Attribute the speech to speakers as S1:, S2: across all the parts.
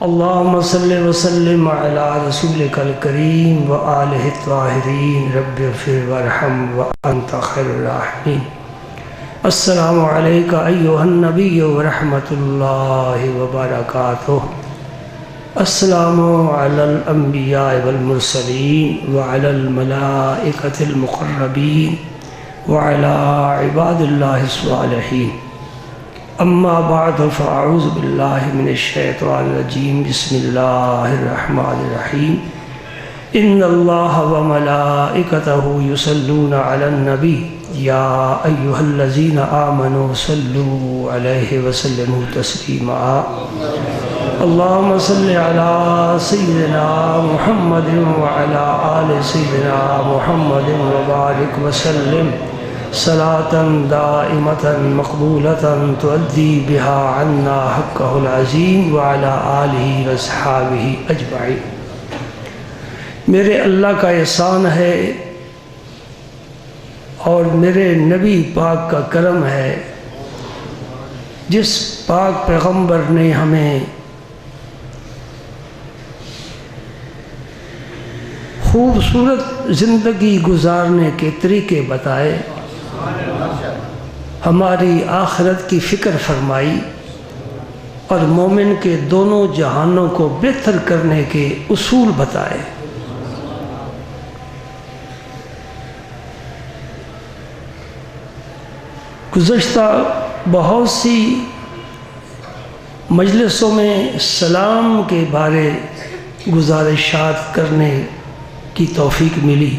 S1: اللهم صل وسلم على رسولك الكريم وآله الطاهرين رب اغفر وارحم وأنت خير الراحمين. السلام عليك أيها النبي ورحمة الله وبركاته. السلام على الأنبياء والمرسلين وعلى الملائكة المقربين وعلى عباد الله الصالحين. اما بعد فاعوذ باللہ من الشیطان الرجیم. بسم اللہ الرحمن الرحیم. ان اللہ وملائکتہ یصلون علی النبی یا ایہا الذین آمنوا صلوا علیہ وسلموا تسلیما. اللہم صل علی سیدنا محمد وعلی آل سیدنا محمد وبارک وسلم صلاة دائمة مقبولة تؤدي بها عنا حقه العظيم وعلى آله وصحابه اجمعین. میرے اللہ کا احسان ہے اور میرے نبی پاک کا کرم ہے جس پاک پیغمبر نے ہمیں خوبصورت زندگی گزارنے کے طریقے بتائے، ہماری آخرت کی فکر فرمائی اور مومن کے دونوں جہانوں کو بہتر کرنے کے اصول بتائے. گزشتہ بہت سی مجلسوں میں سلام کے بارے گزارشات کرنے کی توفیق ملی.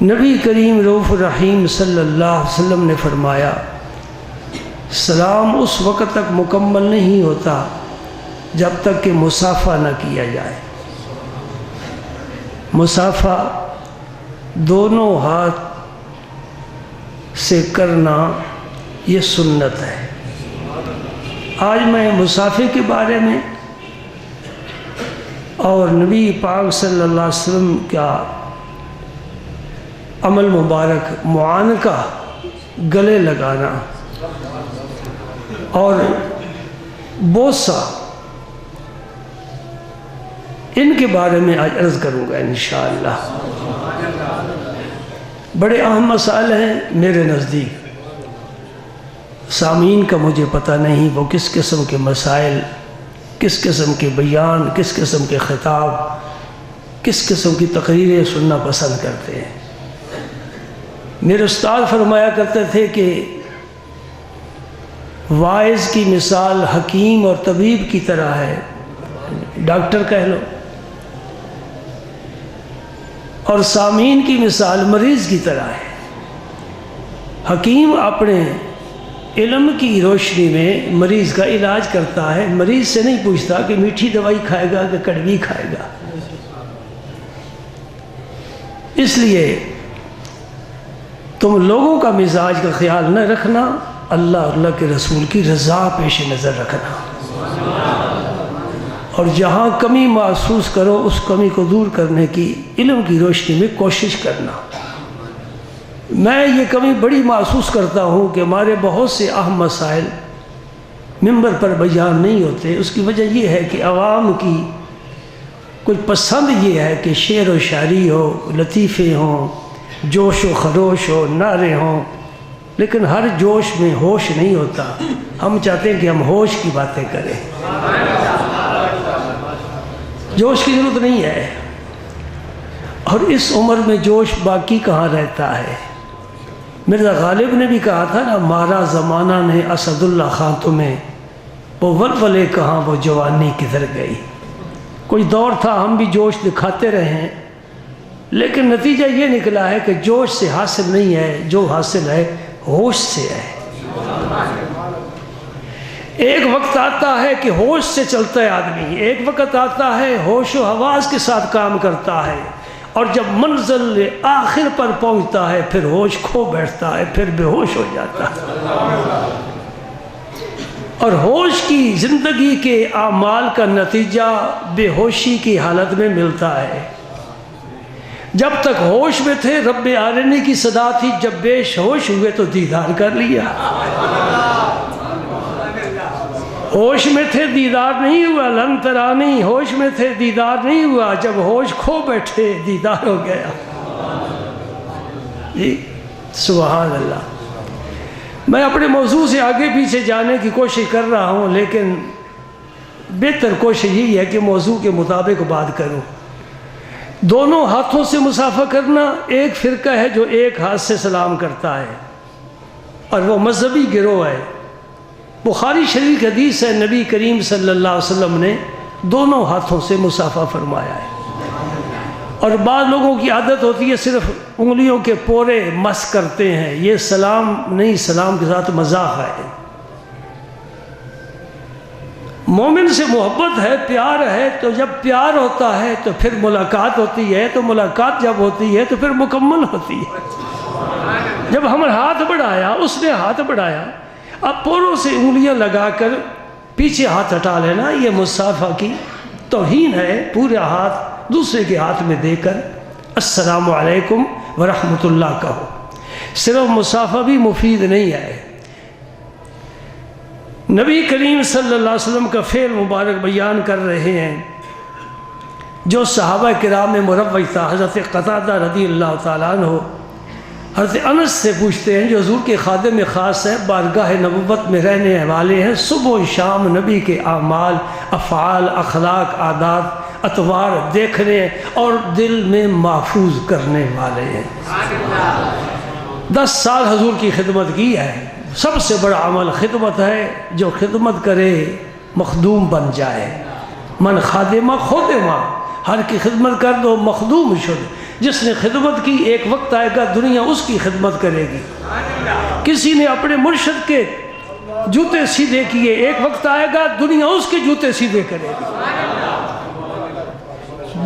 S1: نبی کریم رؤوف الرحیم صلی اللہ علیہ وسلم نے فرمایا سلام اس وقت تک مکمل نہیں ہوتا جب تک کہ مصافحہ نہ کیا جائے. مصافحہ دونوں ہاتھ سے کرنا یہ سنت ہے. آج میں مصافحے کے بارے میں اور نبی پاک صلی اللہ علیہ وسلم کا عمل مبارک معانقہ، گلے لگانا اور بوسہ، ان کے بارے میں آج عرض کروں گا انشاءاللہ. بڑے اہم مسائل ہیں میرے نزدیک. سامعین کا مجھے پتہ نہیں وہ کس قسم کے مسائل، کس قسم کے بیان، کس قسم کے خطاب، کس قسم کی تقریریں سننا پسند کرتے ہیں. میرے استاد فرمایا کرتے تھے کہ واعظ کی مثال حکیم اور طبیب کی طرح ہے، ڈاکٹر کہہ لو، اور سامعین کی مثال مریض کی طرح ہے. حکیم اپنے علم کی روشنی میں مریض کا علاج کرتا ہے، مریض سے نہیں پوچھتا کہ میٹھی دوائی کھائے گا کہ کڑوی کھائے گا. اس لیے تم لوگوں کا مزاج کا خیال نہ رکھنا، اللہ اور اللہ کے رسول کی رضا پیش نظر رکھنا، اور جہاں کمی محسوس کرو اس کمی کو دور کرنے کی علم کی روشنی میں کوشش کرنا. میں یہ کمی بڑی محسوس کرتا ہوں کہ ہمارے بہت سے اہم مسائل ممبر پر بیان نہیں ہوتے. اس کی وجہ یہ ہے کہ عوام کی کچھ پسند یہ ہے کہ شعر و شاعری ہو، لطیفے ہوں، جوش و خروش ہو، نعرے ہوں، لیکن ہر جوش میں ہوش نہیں ہوتا. ہم چاہتے ہیں کہ ہم ہوش کی باتیں کریں. جوش کی ضرورت نہیں ہے، اور اس عمر میں جوش باقی کہاں رہتا ہے. مرزا غالب نے بھی کہا تھا نا، مارا زمانہ نے اسد اللہ خان تمہیں، وہ ولولے کہاں وہ جوانی کدھر گئی. کوئی دور تھا ہم بھی جوش دکھاتے رہے ہیں، لیکن نتیجہ یہ نکلا ہے کہ جوش سے حاصل نہیں ہے، جو حاصل ہے ہوش سے ہے. ایک وقت آتا ہے کہ ہوش سے چلتا ہے آدمی، ایک وقت آتا ہے ہوش و حواس کے ساتھ کام کرتا ہے، اور جب منزل آخر پر پہنچتا ہے پھر ہوش کھو بیٹھتا ہے، پھر بے ہوش ہو جاتا ہے. اور ہوش کی زندگی کے اعمال کا نتیجہ بے ہوشی کی حالت میں ملتا ہے. جب تک ہوش میں تھے رب عالمین کی صدا تھی، جب بے ہوش ہوئے تو دیدار کر لیا. ہوش میں تھے دیدار نہیں ہوا، لن ترانی، ہوش میں تھے دیدار نہیں ہوا، جب ہوش کھو بیٹھے دیدار ہو گیا۔ جی سبحان اللہ۔ میں اپنے موضوع سے آگے پیچھے جانے کی کوشش کر رہا ہوں، لیکن بہتر کوشش یہی ہے کہ موضوع کے مطابق بات کروں۔ دونوں ہاتھوں سے مصافحہ کرنا، ایک فرقہ ہے جو ایک ہاتھ سے سلام کرتا ہے اور وہ مذہبی گروہ ہے۔ بخاری شریف حدیث ہے، نبی کریم صلی اللہ علیہ وسلم نے دونوں ہاتھوں سے مصافحہ فرمایا ہے۔ اور بعض لوگوں کی عادت ہوتی ہے صرف انگلیوں کے پورے مس کرتے ہیں، یہ سلام نہیں، سلام کے ساتھ مذاق ہے۔ مومن سے محبت ہے، پیار ہے، تو جب پیار ہوتا ہے تو پھر ملاقات ہوتی ہے، تو ملاقات جب ہوتی ہے تو پھر مکمل ہوتی ہے۔ جب ہم نے ہاتھ بڑھایا، اس نے ہاتھ بڑھایا، اب پوروں سے انگلیاں لگا کر پیچھے ہاتھ ہٹا لینا، یہ مصافحہ کی توہین ہے۔ پورا ہاتھ دوسرے کے ہاتھ میں دے کر السلام علیکم ورحمۃ اللہ کہو۔ صرف مصافحہ بھی مفید نہیں ہے۔ نبی کریم صلی اللہ علیہ وسلم کا فعل مبارک بیان کر رہے ہیں جو صحابہ کرام میں مروج تھا۔ حضرت قتادہ رضی اللہ تعالیٰ عنہ حضرت انس سے پوچھتے ہیں، جو حضور کے خادم خاص ہے، بارگاہ نبوت میں رہنے والے ہیں، صبح و شام نبی کے اعمال، افعال، اخلاق، عادات، اطوار دیکھنے اور دل میں محفوظ کرنے والے ہیں۔ 10 سال حضور کی خدمت کی ہے۔ سب سے بڑا عمل خدمت ہے، جو خدمت کرے مخدوم بن جائے۔ من خادمہ خودمہ، ہر کی خدمت کر دو مخدوم شد۔ جس نے خدمت کی ایک وقت آئے گا دنیا اس کی خدمت کرے گی۔ کسی نے اپنے مرشد کے جوتے سیدھے کیے، ایک وقت آئے گا دنیا اس کے جوتے سیدھے کرے گی۔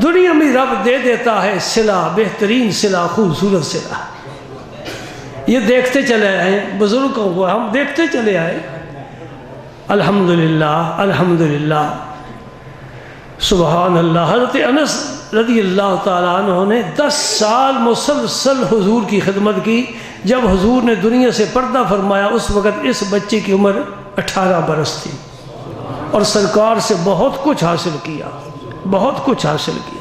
S1: دنیا میں رب دے دیتا ہے صلہ، بہترین صلہ، خوبصورت صلہ۔ یہ دیکھتے چلے آئے بزرگوں کو، ہم دیکھتے چلے آئے۔ الحمدللہ الحمدللہ سبحان اللہ۔ حضرت انس رضی اللہ تعالیٰ عنہ نے 10 سال مسلسل حضور کی خدمت کی۔ جب حضور نے دنیا سے پردہ فرمایا، اس وقت اس بچے کی عمر 18 برس تھی، اور سرکار سے بہت کچھ حاصل کیا، بہت کچھ حاصل کیا۔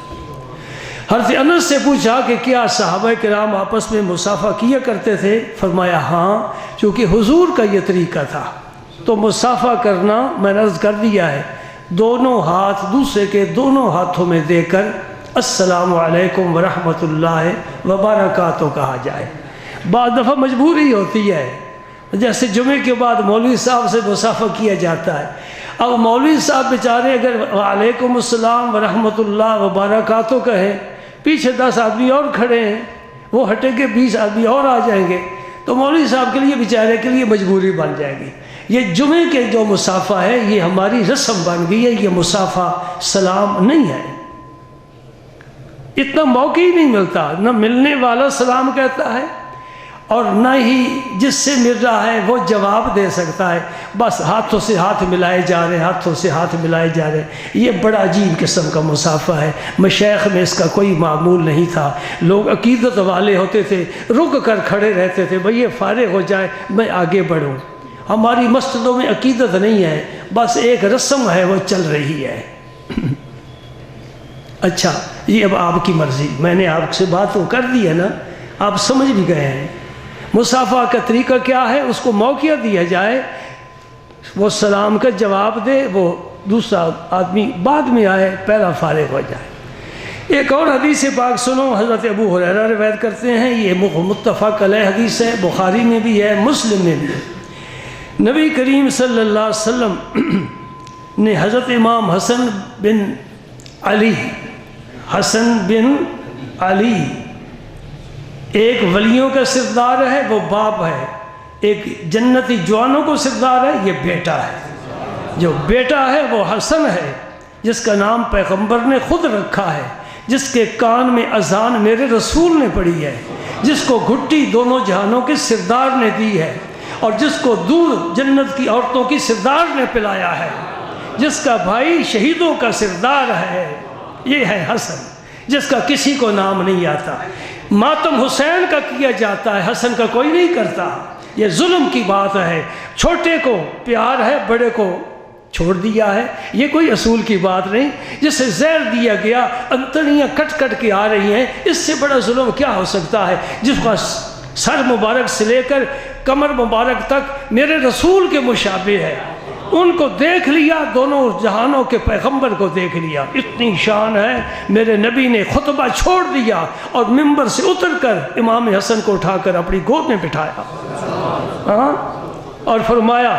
S1: حضرت انس سے پوچھا کہ کیا صحابہ کرام آپس میں مصافحہ کیا کرتے تھے؟ فرمایا ہاں، چونکہ حضور کا یہ طریقہ تھا۔ تو مصافحہ کرنا میں نے عرض کر دیا ہے، دونوں ہاتھ دوسرے کے دونوں ہاتھوں میں دے کر السلام علیکم ورحمۃ اللہ وبرکاتہ کہا جائے۔ بعض دفعہ مجبوری ہوتی ہے، جیسے جمعے کے بعد مولوی صاحب سے مصافحہ کیا جاتا ہے۔ اب مولوی صاحب بیچارے اگر وعلیکم السلام ورحمۃ اللہ وبرکاتہ کہیں، پیچھے 10 آدمی اور کھڑے ہیں، وہ ہٹیں گے 20 آدمی اور آ جائیں گے، تو مولوی صاحب کے لیے بیچارے کے لیے مجبوری بن جائے گی۔ یہ جمعے کے جو مصافحہ ہے یہ ہماری رسم بن گئی ہے، یہ مصافحہ سلام نہیں ہے۔ اتنا موقع ہی نہیں ملتا، نہ ملنے والا سلام کہتا ہے اور نہ ہی جس سے مل رہا ہے وہ جواب دے سکتا ہے۔ بس ہاتھوں سے ہاتھ ملائے جا رہے ہیں، ہاتھوں سے ہاتھ ملائے جا رہے ہیں۔ یہ بڑا عجیب قسم کا مصافحہ ہے۔ مشائخ میں اس کا کوئی معمول نہیں تھا۔ لوگ عقیدت والے ہوتے تھے، رک کر کھڑے رہتے تھے، بھئی یہ فارغ ہو جائے میں آگے بڑھوں۔ ہماری مسجدوں میں عقیدت نہیں ہے، بس ایک رسم ہے وہ چل رہی ہے۔ اچھا، یہ اب آپ کی مرضی، میں نے آپ سے بات تو کر دی ہے نا، آپ سمجھ بھی گئے ہیں۔ مصافحہ کا طریقہ کیا ہے، اس کو موقع دیا جائے، وہ سلام کا جواب دے، وہ دوسرا آدمی بعد میں آئے، پہلا فارغ ہو جائے۔ ایک اور حدیث پاک سنو، حضرت ابو ہریرہ روایت کرتے ہیں، یہ متفق علیہ حدیث ہے، بخاری میں بھی ہے، مسلم میں بھی ہے۔ نبی کریم صلی اللہ علیہ وسلم نے حضرت امام حسن بن علی ایک ولیوں کا سردار ہے، وہ باپ ہے، ایک جنتی جوانوں کو سردار ہے، یہ بیٹا ہے۔ جو بیٹا ہے وہ حسن ہے، جس کا نام پیغمبر نے خود رکھا ہے، جس کے کان میں اذان میرے رسول نے پڑھی ہے، جس کو گھٹی دونوں جہانوں کے سردار نے دی ہے، اور جس کو دودھ جنت کی عورتوں کی سردار نے پلایا ہے، جس کا بھائی شہیدوں کا سردار ہے، یہ ہے حسن، جس کا کسی کو نام نہیں آتا۔ ماتم حسین کا کیا جاتا ہے، حسن کا کوئی نہیں کرتا۔ یہ ظلم کی بات ہے، چھوٹے کو پیار ہے، بڑے کو چھوڑ دیا ہے۔ یہ کوئی اصول کی بات نہیں، جسے زہر دیا گیا، انتڑیاں کٹ کٹ کے آ رہی ہیں، اس سے بڑا ظلم کیا ہو سکتا ہے؟ جس کا سر مبارک سے لے کر کمر مبارک تک میرے رسول کے مشابہ ہے، ان کو دیکھ لیا، دونوں جہانوں کے پیغمبر کو دیکھ لیا، اتنی شان ہے۔ میرے نبی نے خطبہ چھوڑ دیا اور منبر سے اتر کر امام حسن کو اٹھا کر اپنی گود میں بٹھایا اور فرمایا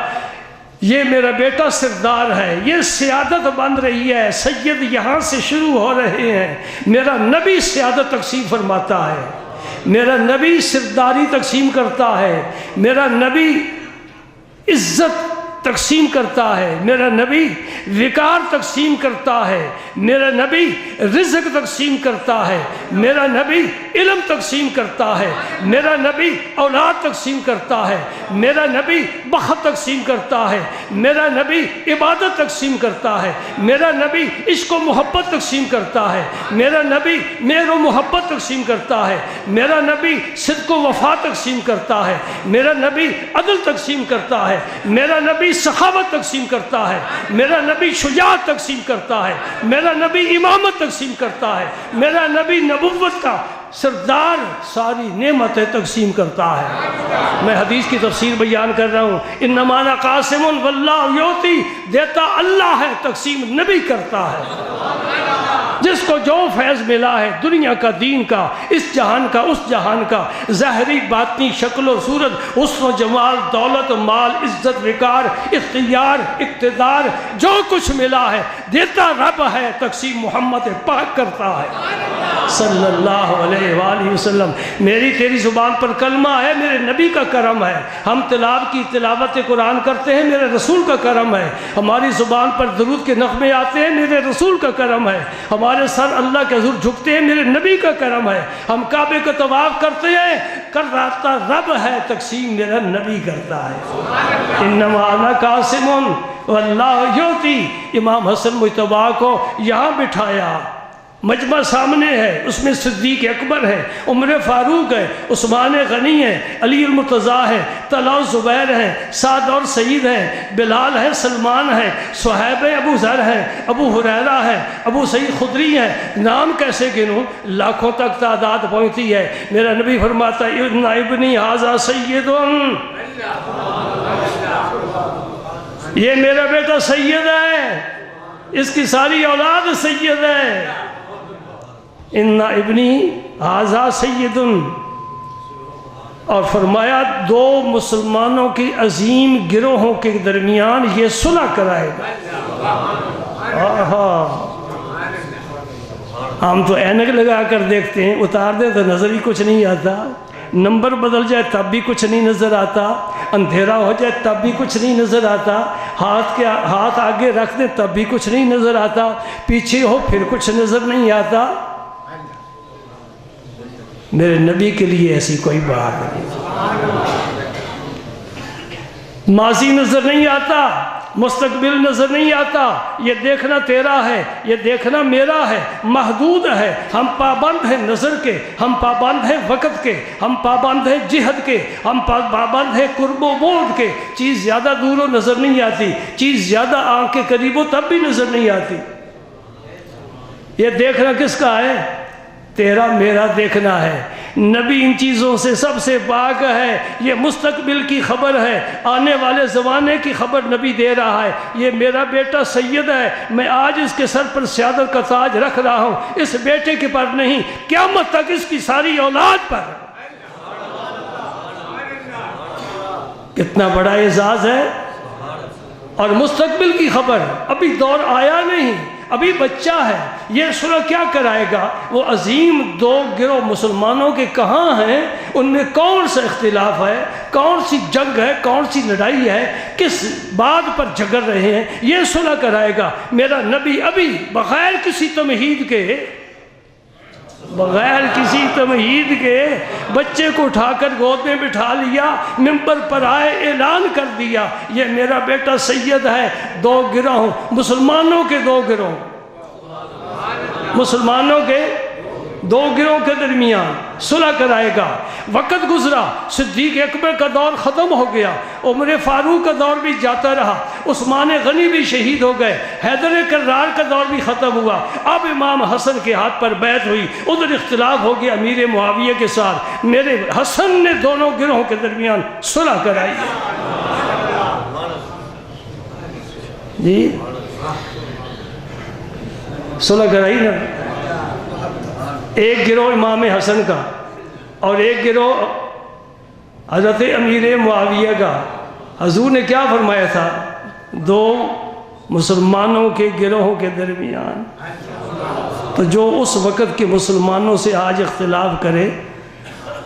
S1: یہ میرا بیٹا سردار ہے، یہ سیادت بن رہی ہے، سید یہاں سے شروع ہو رہے ہیں۔ میرا نبی سیادت تقسیم فرماتا ہے، میرا نبی سرداری تقسیم کرتا ہے، میرا نبی عزت تقسیم کرتا ہے، میرا نبی وقار تقسیم کرتا ہے، میرا نبی رزق تقسیم کرتا ہے، میرا نبی علم تقسیم کرتا ہے، میرا نبی اولاد تقسیم کرتا ہے، میرا نبی بخت تقسیم کرتا ہے، میرا نبی عبادت تقسیم کرتا ہے، میرا نبی عشق و محبت تقسیم کرتا ہے، میرا نبی مہر و محبت تقسیم کرتا ہے، میرا نبی صدق و وفا تقسیم کرتا ہے، میرا نبی عدل تقسیم کرتا ہے، میرا نبی سخاوت تقسیم کرتا ہے، میرا نبی شجاعت تقسیم کرتا ہے، میرا نبی امامت تقسیم کرتا ہے، میرا نبی نبوت کا سردار ساری نعمتیں تقسیم کرتا ہے۔ میں حدیث کی تفسیر بیان کر رہا ہوں، انما انا قاسم واللہ یعطی، دیتا اللہ ہے، تقسیم نبی کرتا ہے۔ جس کو جو فیض ملا ہے دنیا کا، دین کا، اس جہان کا، اس جہان کا، ظاہری باطنی شکل و صورت، حسن و جمال، دولت، مال، عزت، وقار، اختیار، اقتدار، جو کچھ ملا ہے دیتا رب ہے، تقسیم محمد پاک کرتا ہے صلی اللہ علیہ وآلہ وسلم۔ میری تیری زبان پر کلمہ ہے، میرے نبی کا کرم ہے۔ ہم تلاوت قرآن کرتے ہیں، میرے رسول کا کرم ہے۔ ہماری زبان پر درود کے نغمے آتے ہیں، میرے رسول کا کرم ہے۔ ہمارے سر اللہ کے حضور جھکتے ہیں، میرے نبی کا کرم ہے۔ ہم کعبے کا طواف کرتے ہیں، کراتا رب ہے، تقسیم میرا نبی کرتا ہے۔ انما انا قاسم واللہ یعطی۔ امام حسن مجتبیٰ کو یہاں بٹھایا، مجمع سامنے ہے، اس میں صدیق اکبر ہے، عمر فاروق ہے، عثمان غنی ہے، علی المرتضیٰ ہے، طلحہ و زبیر ہیں، سعد اور سعید ہیں، بلال ہے، سلمان ہے، صہیب ابو ذر ہیں، ابو ہریرہ ہے، ابو سعید خدری ہیں۔ نام کیسے گنوں؟ لاکھوں تک تعداد پہنچتی ہے۔ میرا نبی فرماتا ہے ان ابنی ھذا سید، یہ میرا بیٹا سید ہے، اس کی ساری اولاد سید ہے۔ ان ابنی ھذا سید، اور فرمایا دو مسلمانوں کی عظیم گروہوں کے درمیان یہ صلح کرائے گا۔ ہم تو اینک لگا کر دیکھتے ہیں، اتار دیں تو نظر ہی کچھ نہیں آتا، نمبر بدل جائے تب بھی کچھ نہیں نظر آتا، اندھیرا ہو جائے تب بھی کچھ نہیں نظر آتا، ہاتھ آگے رکھ دیں تب بھی کچھ نہیں نظر آتا، پیچھے ہو پھر کچھ نظر نہیں آتا۔ میرے نبی کے لیے ایسی کوئی بات نہیں، ماضی نظر نہیں آتا، مستقبل نظر نہیں آتا، یہ دیکھنا تیرا ہے، یہ دیکھنا میرا ہے، محدود ہے۔ ہم پابند ہیں نظر کے، ہم پابند ہیں وقت کے، ہم پابند ہیں جہد کے، ہم پابند ہیں قرب و بعد کے۔ چیز زیادہ دور ہو نظر نہیں آتی، چیز زیادہ آنکھ کے قریب ہو تب بھی نظر نہیں آتی۔ یہ دیکھنا کس کا ہے؟ تیرا میرا دیکھنا ہے۔ نبی ان چیزوں سے سب سے پاک ہے۔ یہ مستقبل کی خبر ہے، آنے والے زمانے کی خبر نبی دے رہا ہے۔ یہ میرا بیٹا سید ہے، میں آج اس کے سر پر سیادت کا تاج رکھ رہا ہوں، اس بیٹے کے پر نہیں، قیامت تک اس کی ساری اولاد پر۔ کتنا بڑا اعزاز ہے۔ اور مستقبل کی خبر، ابھی دور آیا نہیں، ابھی بچہ ہے۔ یہ صلح کیا کرائے گا؟ وہ عظیم دو گروہ مسلمانوں کے کہاں ہیں؟ ان میں کون سا اختلاف ہے؟ کون سی جنگ ہے؟ کون سی لڑائی ہے؟ کس بات پر جھگڑ رہے ہیں؟ یہ صلح کرائے گا میرا نبی۔ ابھی بغیر کسی تمہید کے بچے کو اٹھا کر گود میں بٹھا لیا، منبر پر آئے، اعلان کر دیا یہ میرا بیٹا سید ہے۔ دو گروہ، مسلمانوں کے دو گروہ، مسلمانوں کے دو گروہ کے درمیان صلح کرائے گا۔ وقت گزرا، صدیق اکبر کا دور ختم ہو گیا، عمر فاروق کا دور بھی جاتا رہا، عثمان غنی بھی شہید ہو گئے، حیدر کرار کا دور بھی ختم ہوا۔ اب امام حسن کے ہاتھ پر بیعت ہوئی، ادھر اختلاف ہو گیا امیر معاویہ کے ساتھ، میرے حسن نے دونوں گروہوں کے درمیان صلح کرائی۔ جی صلح کرائی نا، ایک گروہ امام حسن کا اور ایک گروہ حضرت امیر معاویہ کا۔ حضور نے کیا فرمایا تھا؟ دو مسلمانوں کے گروہوں کے درمیان۔ تو جو اس وقت کے مسلمانوں سے آج اختلاف کرے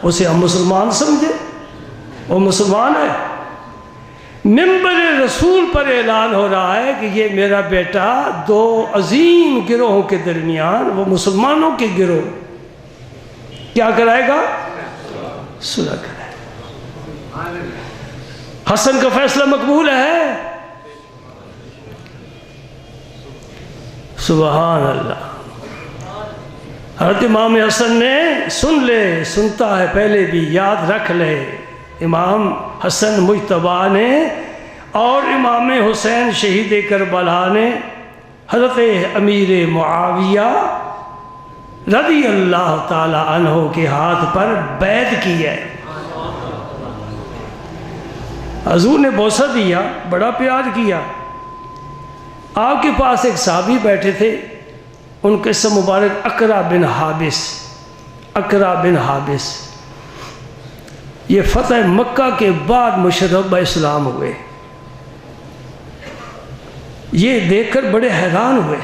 S1: اسے ہم مسلمان سمجھے، وہ مسلمان ہے۔ منبر رسول پر اعلان ہو رہا ہے کہ یہ میرا بیٹا دو عظیم گروہوں کے درمیان، وہ مسلمانوں کے گروہ کیا کرائے گا؟ صلح کرائے گا۔ حسن کا فیصلہ مقبول ہے؟ سبحان اللہ۔ حضرت امام حسن نے سن لے، سنتا ہے پہلے بھی، یاد رکھ لے، امام حسن مجتبیٰ نے اور امام حسین شہید کربلا نے حضرت امیر معاویہ رضی اللہ تعالی عنہ کے ہاتھ پر بیعت کی ہے۔ حضور نے بوسہ دیا، بڑا پیار کیا۔ آپ کے پاس ایک صحابی بیٹھے تھے، ان کے اسم مبارک اقرع بن حابس، اقرع بن حابس۔ یہ فتح مکہ کے بعد مشرف اسلام ہوئے۔ یہ دیکھ کر بڑے حیران ہوئے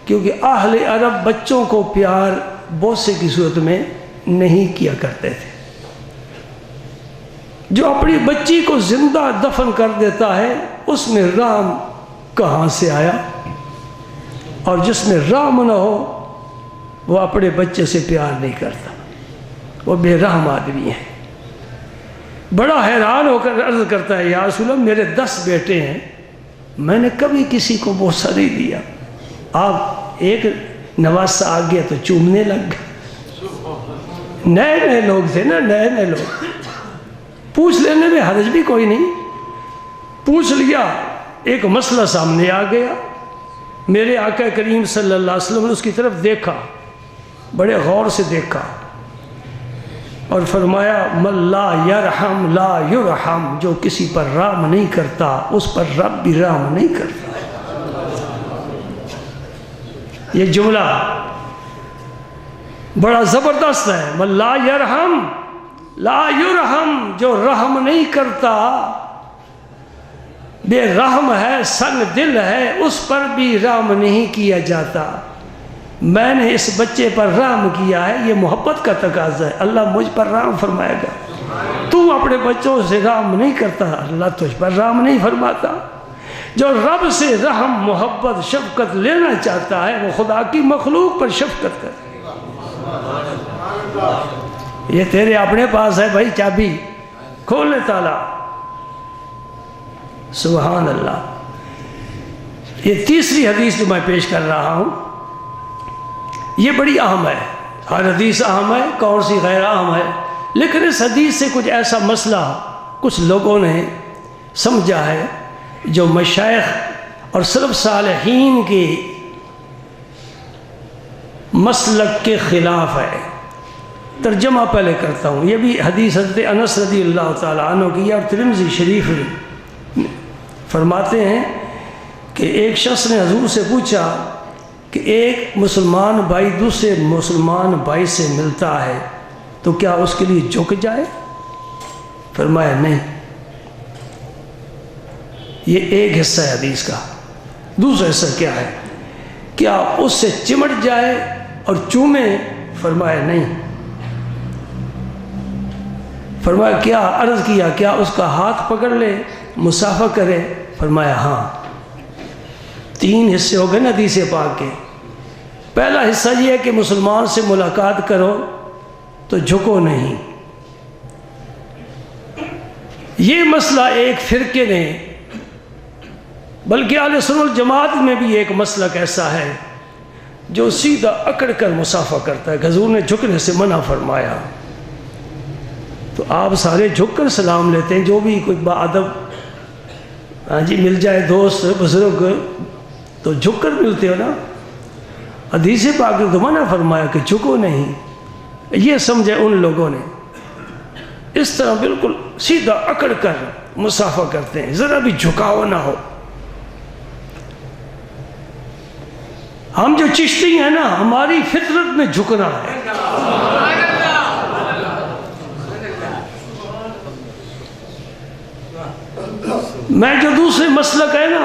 S1: کیونکہ اہل عرب بچوں کو پیار بوسے کی صورت میں نہیں کیا کرتے تھے۔ جو اپنی بچی کو زندہ دفن کر دیتا ہے اس میں رحم کہاں سے آیا؟ اور جس میں رحم نہ ہو وہ اپنے بچے سے پیار نہیں کرتا، وہ بے رحم آدمی ہے۔ بڑا حیران ہو کر عرض کرتا ہے، یا رسول اللہ میرے 10 بیٹے ہیں، میں نے کبھی کسی کو بوسہ نہیں دیا، آپ ایک نواسہ آ گیا تو چومنے لگ گئے۔ نئے نئے لوگ تھے نا، نئے نئے لوگ، پوچھ لینے میں حرج بھی کوئی نہیں۔ پوچھ لیا، ایک مسئلہ سامنے آ گیا، میرے آقا کریم صلی اللہ علیہ وسلم نے اس کی طرف دیکھا، بڑے غور سے دیکھا اور فرمایا من لا یرحم لا یرحم، جو کسی پر رحم نہیں کرتا اس پر رب بھی رحم نہیں کرتا۔ یہ جملہ بڑا زبردست ہے، من لا یرحم لا یرحم، جو رحم نہیں کرتا، بے رحم ہے، سنگ دل ہے، اس پر بھی رحم نہیں کیا جاتا۔ میں نے اس بچے پر رحم کیا ہے، یہ محبت کا تقاضا ہے، اللہ مجھ پر رحم فرمائے گا۔ تو اپنے بچوں سے رحم نہیں کرتا، اللہ تجھ پر رحم نہیں فرماتا۔ جو رب سے رحم، محبت، شفقت لینا چاہتا ہے وہ خدا کی مخلوق پر شفقت کرے۔ یہ تیرے اپنے پاس ہے بھائی، چابی کھول لے تالا۔ سبحان اللہ۔ یہ تیسری حدیث جو میں پیش کر رہا ہوں یہ بڑی اہم ہے۔ ہر حدیث اہم ہے، کون سی غیر اہم ہے، لیکن اس حدیث سے کچھ ایسا مسئلہ کچھ لوگوں نے سمجھا ہے جو مشائخ اور سلف صالحین کے مسلک کے خلاف ہے۔ ترجمہ پہلے کرتا ہوں۔ یہ بھی حدیث حضرت انس رضی اللہ تعالیٰ عنہ کی اور ترمذی شریف فرماتے ہیں کہ ایک شخص نے حضور سے پوچھا کہ ایک مسلمان بھائی دوسرے مسلمان بھائی سے ملتا ہے تو کیا اس کے لیے جھک جائے؟ فرمایا نہیں۔ یہ ایک حصہ ہے حدیث کا۔ دوسرا حصہ کیا ہے؟ کیا اس سے چمٹ جائے اور چومے؟ فرمایا نہیں۔ فرمایا کیا؟ عرض کیا کیا اس کا ہاتھ پکڑ لے، مصافحہ کرے؟ فرمایا ہاں۔ 3 حصے ہو گئے نا حدیث پاک کے۔ پہلا حصہ یہ ہے کہ مسلمان سے ملاقات کرو تو جھکو نہیں۔ یہ مسئلہ ایک فرقے نے، بلکہ اہل سنت والجماعت میں بھی ایک مسلک ایسا ہے، جو سیدھا اکڑ کر مصافحہ کرتا ہے. حضور نے جھکنے سے منع فرمایا. تو آپ سارے جھک کر سلام لیتے ہیں. جو بھی کوئی باادب ہاں جی مل جائے دوست بزرگ تو جھک کر ملتے ہو نا. حدیث پاک نے تو منع فرمایا کہ جھکو نہیں. یہ سمجھے ان لوگوں نے اس طرح بالکل سیدھا اکڑ کر مصافحہ کرتے ہیں, ذرا بھی جھکاؤ نہ ہو. ہم جو چشتی ہیں نا, ہماری فطرت میں جھکنا ہے. میں جو دوسرے مسلک ہے نا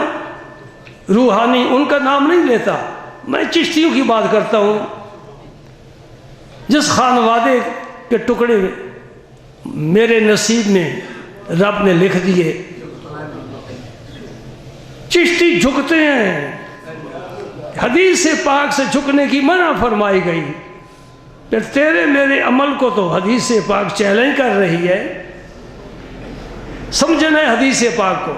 S1: روحانی, ان کا نام نہیں لیتا, میں چشتیوں کی بات کرتا ہوں. جس خانوادے کے ٹکڑے میرے نصیب میں رب نے لکھ دیے, چشتی جھکتے ہیں. حدیث پاک سے جھکنے کی منع فرمائی گئی. پھر تیرے میرے عمل کو تو حدیث پاک چیلنج کر رہی ہے. سمجھنا ہے حدیث پاک کو.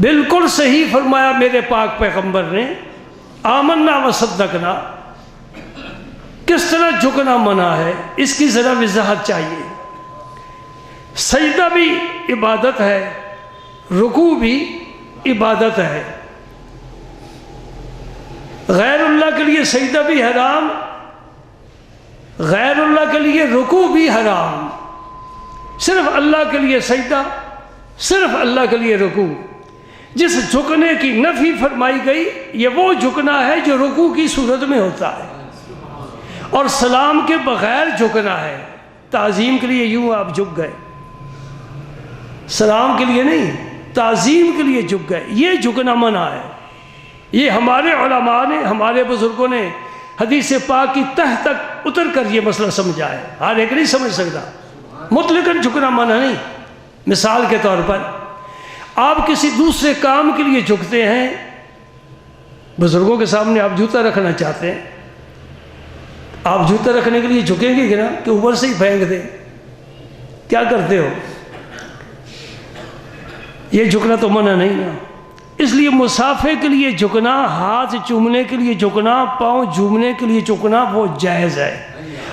S1: بالکل صحیح فرمایا میرے پاک پیغمبر نے, آمنا و صدقنا. کس طرح جھکنا منع ہے اس کی ذرا وضاحت چاہیے. سجدہ بھی عبادت ہے, رکوع بھی عبادت ہے. غیر اللہ کے لیے سجدہ بھی حرام, غیر اللہ کے لیے رکوع بھی حرام. صرف اللہ کے لیے سجدہ, صرف اللہ کے لیے رکوع. جس جھکنے کی نفی فرمائی گئی یہ وہ جھکنا ہے جو رکوع کی صورت میں ہوتا ہے, اور سلام کے بغیر جھکنا ہے. تعظیم کے لیے یوں آپ جھک گئے, سلام کے لیے نہیں, تعظیم کے لیے جھک گئے, یہ جھکنا منع ہے. یہ ہمارے علماء نے, ہمارے بزرگوں نے حدیث پاک کی تہ تک اتر کر یہ مسئلہ سمجھا ہے. ہر ایک نہیں سمجھ سکتا. مطلقاً جھکنا منع نہیں. مثال کے طور پر آپ کسی دوسرے کام کے لیے جھکتے ہیں, بزرگوں کے سامنے آپ جوتا رکھنا چاہتے ہیں, آپ جوتا رکھنے کے لیے جھکیں گے کہ نا کہ اوپر سے ہی پھینک دیں؟ کیا کرتے ہو؟ یہ جھکنا تو منع نہیں نا. اس لیے مصافحے کے لیے جھکنا, ہاتھ چومنے کے لیے جھکنا, پاؤں چومنے کے لیے جھکنا وہ جائز ہے,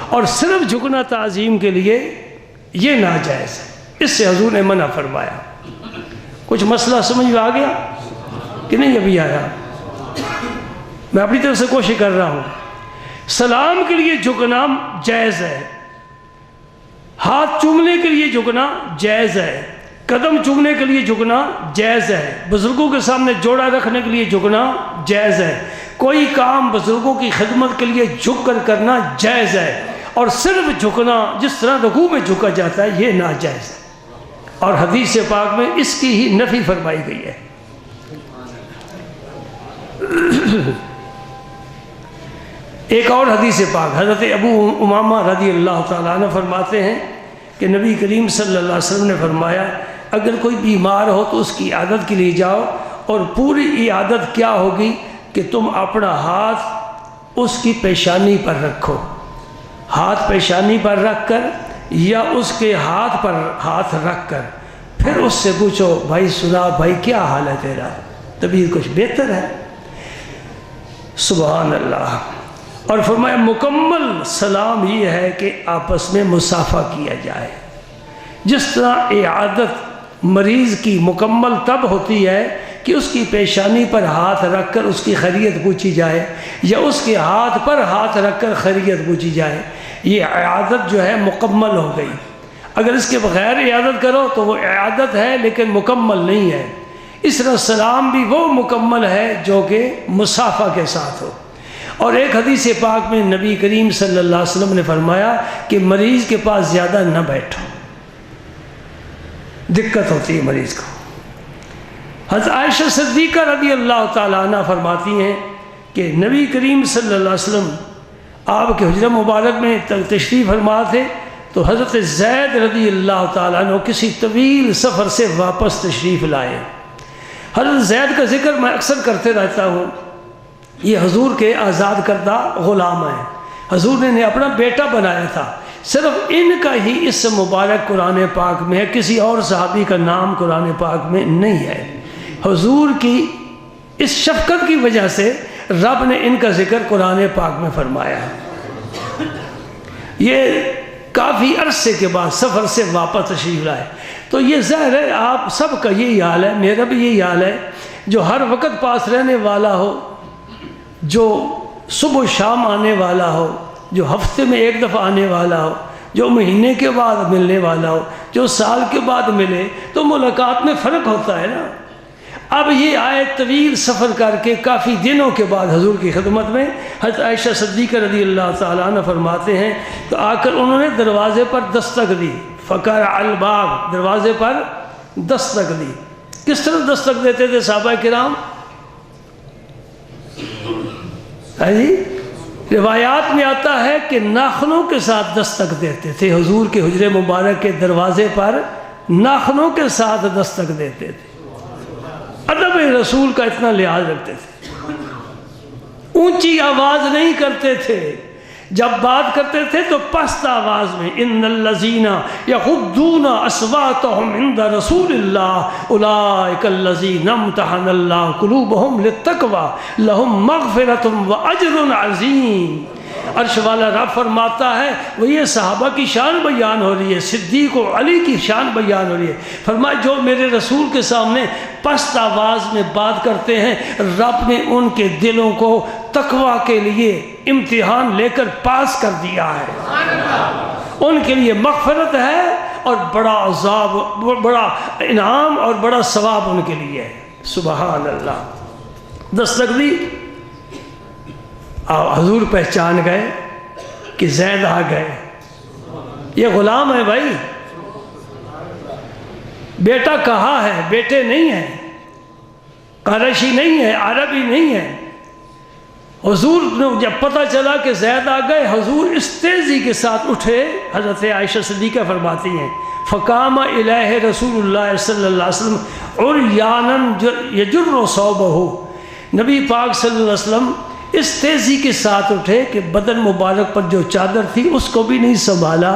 S1: اور صرف جھکنا تعظیم کے لیے یہ ناجائز ہے. اس سے حضور نے منع فرمایا. کچھ مسئلہ سمجھ میں آ گیا کہ نہیں ابھی آیا؟ میں اپنی طرف سے کوشش کر رہا ہوں. سلام کے لیے جھکنا جائز ہے, ہاتھ چومنے کے لیے جھکنا جائز ہے, قدم چومنے کے لیے جھکنا جائز ہے, بزرگوں کے سامنے جوڑا رکھنے کے لیے جھکنا جائز ہے, کوئی کام بزرگوں کی خدمت کے لیے جھک کر کرنا جائز ہے, اور صرف جھکنا جس طرح رکوع میں جھکا جاتا ہے یہ ناجائز ہے. اور حدیث پاک میں اس کی ہی نفی فرمائی گئی ہے. ایک اور حدیث پاک حضرت ابو امامہ رضی اللہ تعالیٰ عنہ فرماتے ہیں کہ نبی کریم صلی اللہ علیہ وسلم نے فرمایا اگر کوئی بیمار ہو تو اس کی عیادت کے لیے جاؤ, اور پوری عیادت کیا ہوگی کہ تم اپنا ہاتھ اس کی پیشانی پر رکھو, ہاتھ پیشانی پر رکھ کر یا اس کے ہاتھ پر ہاتھ رکھ کر پھر اس سے پوچھو بھائی سنا بھائی کیا حال ہے تیرا, طبیعت کچھ بہتر ہے؟ سبحان اللہ. اور فرمایا مکمل سلام یہ ہے کہ آپس میں مصافحہ کیا جائے. جس طرح عیادت مریض کی مکمل تب ہوتی ہے کہ اس کی پیشانی پر ہاتھ رکھ کر اس کی خیریت پوچھی جائے, یا اس کے ہاتھ پر ہاتھ رکھ کر خیریت پوچھی جائے, یہ عیادت جو ہے مکمل ہو گئی. اگر اس کے بغیر عیادت کرو تو وہ عیادت ہے لیکن مکمل نہیں ہے. اس طرح سلام بھی وہ مکمل ہے جو کہ مصافحہ کے ساتھ ہو. اور ایک حدیث پاک میں نبی کریم صلی اللہ علیہ وسلم نے فرمایا کہ مریض کے پاس زیادہ نہ بیٹھو, دقت ہوتی ہے مریض کو. حضرت عائشہ صدیقہ رضی اللہ تعالیٰ عنہ فرماتی ہیں کہ نبی کریم صلی اللہ علیہ وسلم آپ کے حجرہ مبارک میں تشریف فرما تھے, تو حضرت زید رضی اللہ تعالیٰ عنہ کسی طویل سفر سے واپس تشریف لائے. حضرت زید کا ذکر میں اکثر کرتے رہتا ہوں. یہ حضور کے آزاد کردہ غلام ہیں, حضور نے اپنا بیٹا بنایا تھا. صرف ان کا ہی اس مبارک قرآن پاک میں ہے, کسی اور صحابی کا نام قرآن پاک میں نہیں ہے. حضور کی اس شفقت کی وجہ سے رب نے ان کا ذکر قرآن پاک میں فرمایا ہے۔ یہ کافی عرصے کے بعد سفر سے واپس تشریف لائے، تو یہ ظاہر ہے آپ سب کا یہی حال ہے، میرا بھی یہی حال ہے، جو ہر وقت پاس رہنے والا ہو، جو صبح و شام آنے والا ہو، جو ہفتے میں ایک دفعہ آنے والا ہو، جو مہینے کے بعد ملنے والا ہو، جو سال کے بعد ملے، تو ملاقات میں فرق ہوتا ہے نا۔ اب یہ آئے طویل سفر کر کے کافی دنوں کے بعد حضور کی خدمت میں، حضرت عائشہ صدیقہ رضی اللہ تعالیٰ عنہ فرماتے ہیں تو آ کر انہوں نے دروازے پر دستک دی، فقرع الباب، دروازے پر دستک دی۔ کس طرح دستک دیتے تھے صحابہ کرام؟ روایات میں آتا ہے کہ ناخنوں کے ساتھ دستک دیتے تھے، حضور کے حجرے مبارک کے دروازے پر ناخنوں کے ساتھ دستک دیتے تھے، ادب رسول کا اتنا لحاظ رکھتے تھے، اونچی آواز نہیں کرتے تھے، جب بات کرتے تھے تو پست آواز میں، ان الذین یغضون اصواتهم عند رسول اللہ اولئک الذین امتحن اللہ قلوبهم للتقوی لهم مغفرۃ واجر عظیم۔ عرش والا رب فرماتا ہے وہ یہ صحابہ کی شان بیان ہو رہی ہے، صدیق و علی کی شان بیان ہو رہی ہے، فرمایا جو میرے رسول کے سامنے پست آواز میں بات کرتے ہیں، رب نے ان کے دلوں کو تقوی کے لیے امتحان لے کر پاس کر دیا ہے، ان کے لیے مغفرت ہے اور بڑا عذاب، بڑا انعام اور بڑا ثواب ان کے لیے ہے۔ سبحان اللہ۔ دستک دی، حضور پہچان گئے کہ زید آ گئے، یہ غلام ہے بھائی، بیٹا کہا ہے، بیٹے نہیں ہیں، قریشی نہیں ہے، عربی نہیں ہے۔ حضور نے جب پتہ چلا کہ زید آ گئے، حضور اس تیزی کے ساتھ اٹھے، حضرت عائشہ صدیقہ فرماتی ہیں فقام الیہ رسول اللہ صلی اللہ علیہ وسلم عریانا یجر ثوبہ، نبی پاک صلی اللہ علیہ وسلم اس تیزی کے ساتھ اٹھے کہ بدن مبارک پر جو چادر تھی اس کو بھی نہیں سنبھالا،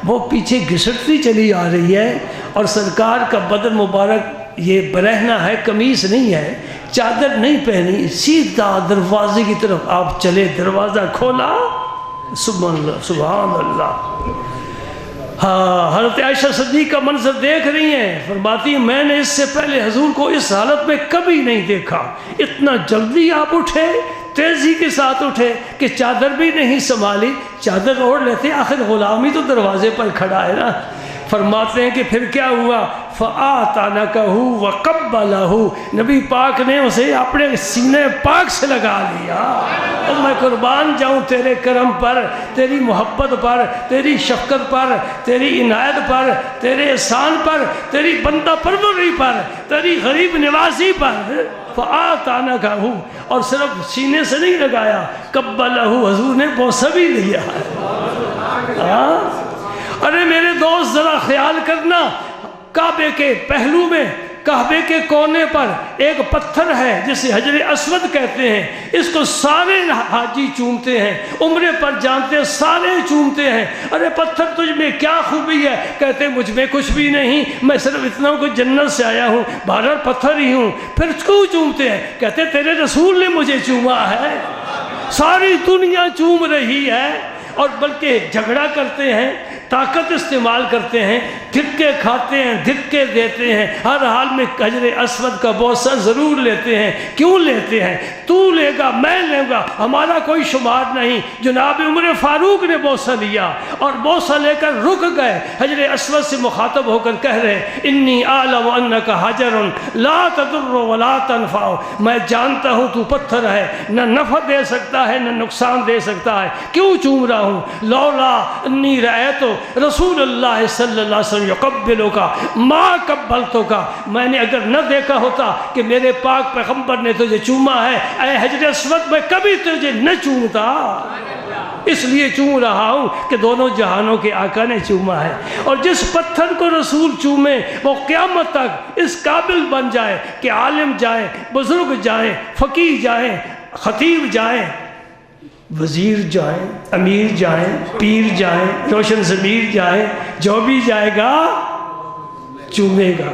S1: وہ پیچھے گھسٹتی چلی آ رہی ہے، اور سرکار کا بدن مبارک یہ برہنہ ہے، قمیص نہیں ہے، چادر نہیں پہنی، سیدھا دروازے کی طرف آپ چلے، دروازہ کھولا، سبحان اللہ سبحان اللہ۔ ہاں، حضرت عائشہ صدیقہ منظر دیکھ رہی ہیں، فرماتی ہیں میں نے اس سے پہلے حضور کو اس حالت میں کبھی نہیں دیکھا، اتنا جلدی آپ اٹھے، تیزی کے ساتھ اٹھے کہ چادر بھی نہیں سنبھالی، چادر اوڑھ لیتے، آخر غلامی تو دروازے پر کھڑا ہے نا۔ فرماتے ہیں کہ پھر کیا ہوا، فَآتَنَكَهُ وَقَبَّلَهُ، نبی پاک نے اسے اپنے سینے پاک سے لگا لیا، اور میں قربان جاؤں تیرے کرم پر، تیری محبت پر، تیری شفقت پر، تیری عنایت پر، تیرے احسان پر، تیری بندہ پروری پر، تیری غریب نوازی پر۔ فَآتَنَكَهُ، اور صرف سینے سے نہیں لگایا، قَبَّلَهُ، حضور نے بوسہ بھی لیا ہے۔ ارے میرے دوست ذرا خیال کرنا، کعبے کے پہلو میں، کعبے کے کونے پر ایک پتھر ہے جسے حجر اسود کہتے ہیں، اس کو سارے حاجی چومتے ہیں، عمرے پر جانتے ہیں، سارے چومتے ہیں۔ ارے پتھر تجھ میں کیا خوبی ہے؟ کہتے مجھ میں کچھ بھی نہیں، میں صرف اتنا ہوں کہ جنت سے آیا ہوں، بہرحال پتھر ہی ہوں۔ پھر کیوں چومتے ہیں؟ کہتے تیرے رسول نے مجھے چوما ہے، ساری دنیا چوم رہی ہے، اور بلکہ جھگڑا کرتے ہیں، طاقت استعمال کرتے ہیں، دھکے کھاتے ہیں، دھکے دیتے ہیں، ہر حال میں حجر اسود کا بوسہ ضرور لیتے ہیں۔ کیوں لیتے ہیں؟ تو لے گا، میں لے گا، ہمارا کوئی شمار نہیں۔ جناب عمر فاروق نے بوسہ لیا اور بوسہ لے کر رک گئے، حجر اسود سے مخاطب ہو کر کہہ رہے انی اعلم انک حجر لا تضر ولا تنفع، میں جانتا ہوں تو پتھر ہے، نہ نفع دے سکتا ہے نہ نقصان دے سکتا ہے، کیوں چوم رہا ہوں؟ لولا انی رأیت رسول اللہ صلی اللہ علیہ وسلم یقبلک ما قبلتک، میں نے اگر نہ دیکھا ہوتا کہ میرے پاک پیغمبر نے تجھے چوما ہے، اے حجر اسود میں کبھی تجھے نہ چومتا، اس لیے چوم رہا ہوں کہ دونوں جہانوں کے آقا نے چوما ہے۔ اور جس پتھر کو رسول چومے وہ قیامت تک اس قابل بن جائے کہ عالم جائیں، بزرگ جائیں، فقیہ جائیں، خطیب جائیں، وزیر جائیں، امیر جائیں، پیر جائیں، روشن ضمیر جائیں، جو بھی جائے گا چومے گا۔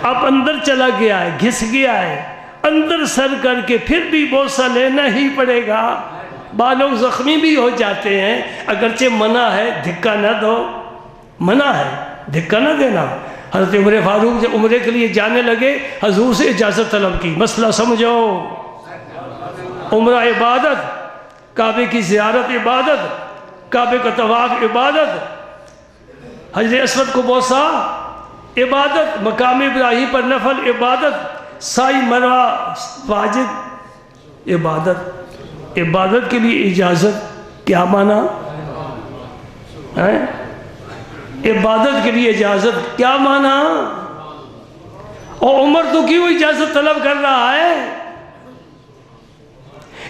S1: اب اندر چلا گیا ہے، گھس گیا ہے، اندر سر کر کے پھر بھی بوسہ لینا ہی پڑے گا۔ بعض لوگ زخمی بھی ہو جاتے ہیں، اگرچہ منع ہے دھکا نہ دو، منع ہے دھکا نہ دینا۔ حضرت عمر فاروق جب عمرے کے لیے جانے لگے حضور سے اجازت طلب کی، مسئلہ سمجھو، عمرہ عبادت، کعبے کی زیارت عبادت، کعبے کا طواف عبادت، حجر اسود کو بوسہ عبادت، مقام ابراہیم پر نفل عبادت، سعی مروہ واجب عبادت۔ عبادت کے لیے اجازت کیا معنی ہے؟ عبادت کے لیے اجازت کیا معنی؟ اور عمر تو کیوں اجازت طلب کر رہا ہے؟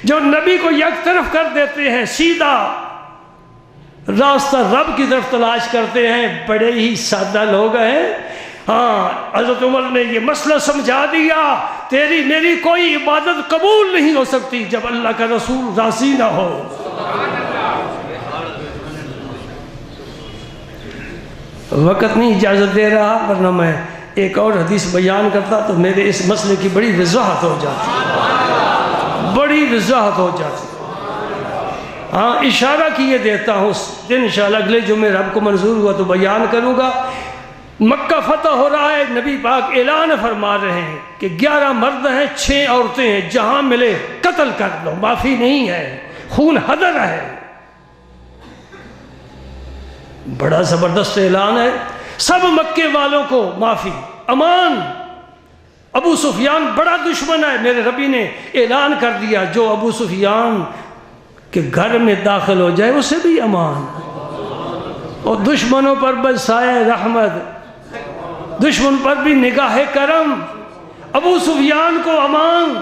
S1: جو نبی کو یک طرف کر دیتے ہیں، سیدھا راستہ رب کی طرف تلاش کرتے ہیں، بڑے ہی سادہ لوگ ہیں۔ ہاں، حضرت عمر نے یہ مسئلہ سمجھا دیا، تیری میری کوئی عبادت قبول نہیں ہو سکتی جب اللہ کا رسول راضی نہ ہو۔ وقت نہیں اجازت دے رہا، ورنہ میں ایک اور حدیث بیان کرتا تو میرے اس مسئلے کی بڑی وضاحت ہو جاتی، بڑی وضاحت ہو جاتی۔ ہاں، اشارہ کیے دیتا ہوں، انشاءاللہ اگلے جمعے رب کو منظور ہوا تو بیان کروں گا۔ مکہ فتح ہو رہا ہے، نبی پاک اعلان فرما رہے ہیں کہ 11 مرد ہیں، 6 عورتیں ہیں، جہاں ملے قتل کر لو، معافی نہیں ہے، خون حدر ہے۔ بڑا زبردست اعلان ہے، سب مکے والوں کو معافی، امان۔ ابو سفیان بڑا دشمن ہے، میرے ربی نے اعلان کر دیا جو ابو سفیان کے گھر میں داخل ہو جائے اسے بھی امان، اور دشمنوں پر برسائے رحمت، دشمن پر بھی نگاہ کرم۔ ابو سفیان کو امان،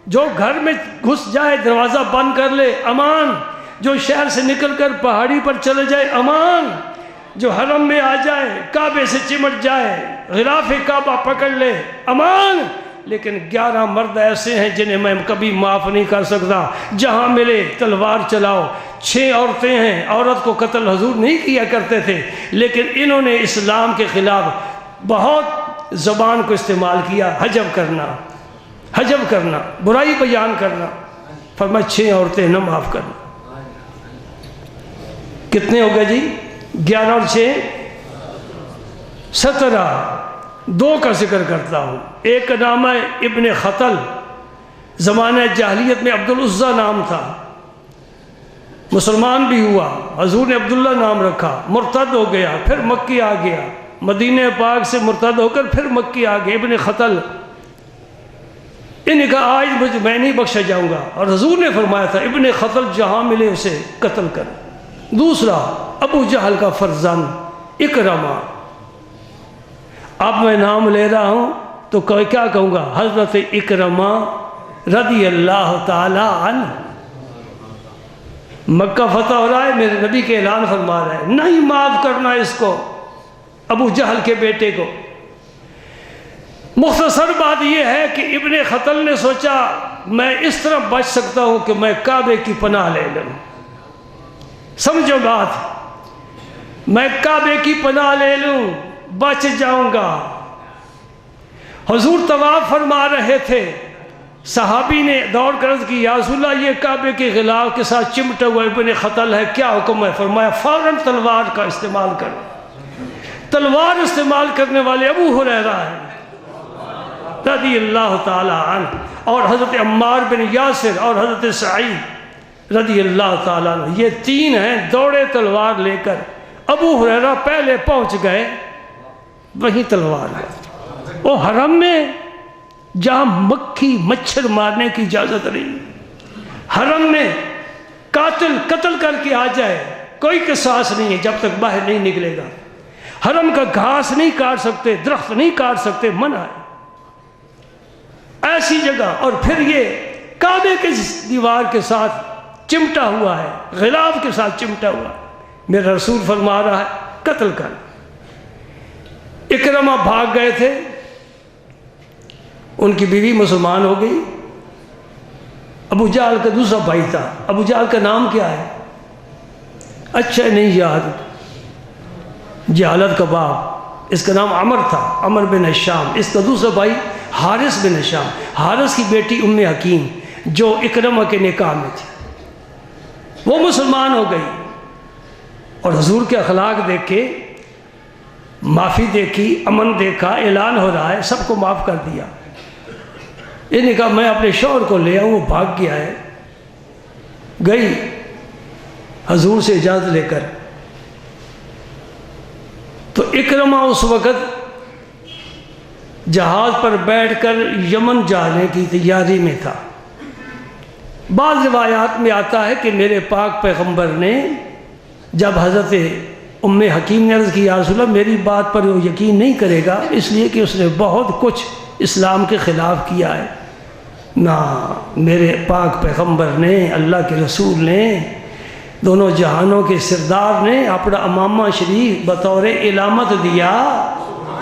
S1: جو گھر میں گھس جائے دروازہ بند کر لے امان، جو شہر سے نکل کر پہاڑی پر چلے جائے امان، جو حرم میں آ جائے، کعبے سے چمٹ جائے، غلاف کعبہ پکڑ لے امان۔ لیکن 11 مرد ایسے ہیں جنہیں میں کبھی معاف نہیں کر سکتا، جہاں ملے تلوار چلاؤ۔ 6 عورتیں ہیں، عورت کو قتل حضور نہیں کیا کرتے تھے، لیکن انہوں نے اسلام کے خلاف بہت زبان کو استعمال کیا، حجب کرنا، حجب کرنا، برائی بیان کرنا۔ فرمایا 6 عورتیں نہ معاف کرنا۔ کتنے ہو گئے جی؟ 11 اور 6 17۔ 2 کا ذکر کرتا ہوں، ایک کا نام ہے ابن خطل، زمانہ جاہلیت میں عبدالعزیٰ نام تھا، مسلمان بھی ہوا، حضور نے عبداللہ نام رکھا، مرتد ہو گیا، پھر مکی آ گیا، مدینہ پاک سے مرتد ہو کر پھر مکی آ گیا، ابن خطل۔ انہیں کہا آج میں نہیں بخشا جاؤں گا، اور حضور نے فرمایا تھا ابن خطل جہاں ملے اسے قتل کر۔ دوسرا ابو جہل کا فرزند اکرمہ، اب میں نام لے رہا ہوں تو کیا کہوں گا؟ حضرت اکرمہ رضی اللہ تعالی عنہ۔ مکہ فتح ہو رہا ہے، میرے نبی کے اعلان فرما رہا ہے نہیں معاف کرنا اس کو، ابو جہل کے بیٹے کو۔ مختصر بات یہ ہے کہ ابن خطل نے سوچا میں اس طرح بچ سکتا ہوں کہ میں کعبے کی پناہ لے لوں۔ سمجھو بات، میں کعبے کی پناہ لے لوں، بچ جاؤں گا۔ حضور طواف فرما رہے تھے، صحابی نے دوڑ کر عرض کی یا رسول اللہ یہ کعبے کے غلاف کے ساتھ چمٹا ہوا ابن خطل ہے، کیا حکم ہے؟ فرمایا فوراً تلوار کا استعمال کرو۔ تلوار استعمال کرنے والے ابو ہریرہ ہیں رضی اللہ تعالی عنہ، اور حضرت عمار بن یاسر اور حضرت سعید رضی اللہ تعالی عنہ، یہ 3 ہیں، دوڑے تلوار لے کر۔ ابو ہریرہ پہلے پہنچ گئے، وہیں تلوار ہے، وہ حرم میں جہاں مکھی مچھر مارنے کی اجازت نہیں، حرم میں قتل کر کے آ جائے کوئی قصاص نہیں ہے جب تک باہر نہیں نکلے گا۔ حرم کا گھاس نہیں کاٹ سکتے، درخت نہیں کاٹ سکتے، منع ہے ایسی جگہ۔ اور پھر یہ کعبے کے دیوار کے ساتھ چمٹا ہوا ہے، غلاف کے ساتھ چمٹا ہوا ہے۔ میرا رسول فرما رہا ہے قتل کر۔ اکرمہ بھاگ گئے تھے، ان کی بیوی مسلمان ہو گئی۔ ابو جہل کا دوسرا بھائی تھا، ابو جہل کا نام کیا ہے؟ اچھا نہیں یاد، جہالت کا باپ، اس کا نام عمر تھا، عمر بن ہشام۔ اس کا دوسرا بھائی حارث بن ہشام، حارث کی بیٹی ام حکیم جو اکرمہ کے نکاح میں تھی، وہ مسلمان ہو گئی اور حضور کے اخلاق دیکھے، معافی دیکھی، امن دیکھا، اعلان ہو رہا ہے، سب کو معاف کر دیا۔ یہ نے کہا میں اپنے شوہر کو لے آؤں، وہ بھاگ گیا ہے۔ گئی حضور سے اجازت لے کر، تو اکرمہ اس وقت جہاز پر بیٹھ کر یمن جانے کی تیاری میں تھا۔ بعض روایات میں آتا ہے کہ میرے پاک پیغمبر نے جب حضرت ام حکیم نے عرض کی یا رسول اللہ میری بات پر وہ یقین نہیں کرے گا اس لیے کہ اس نے بہت کچھ اسلام کے خلاف کیا ہے، نہ میرے پاک پیغمبر نے، اللہ کے رسول نے، دونوں جہانوں کے سردار نے اپنا امامہ شریف بطور علامت دیا،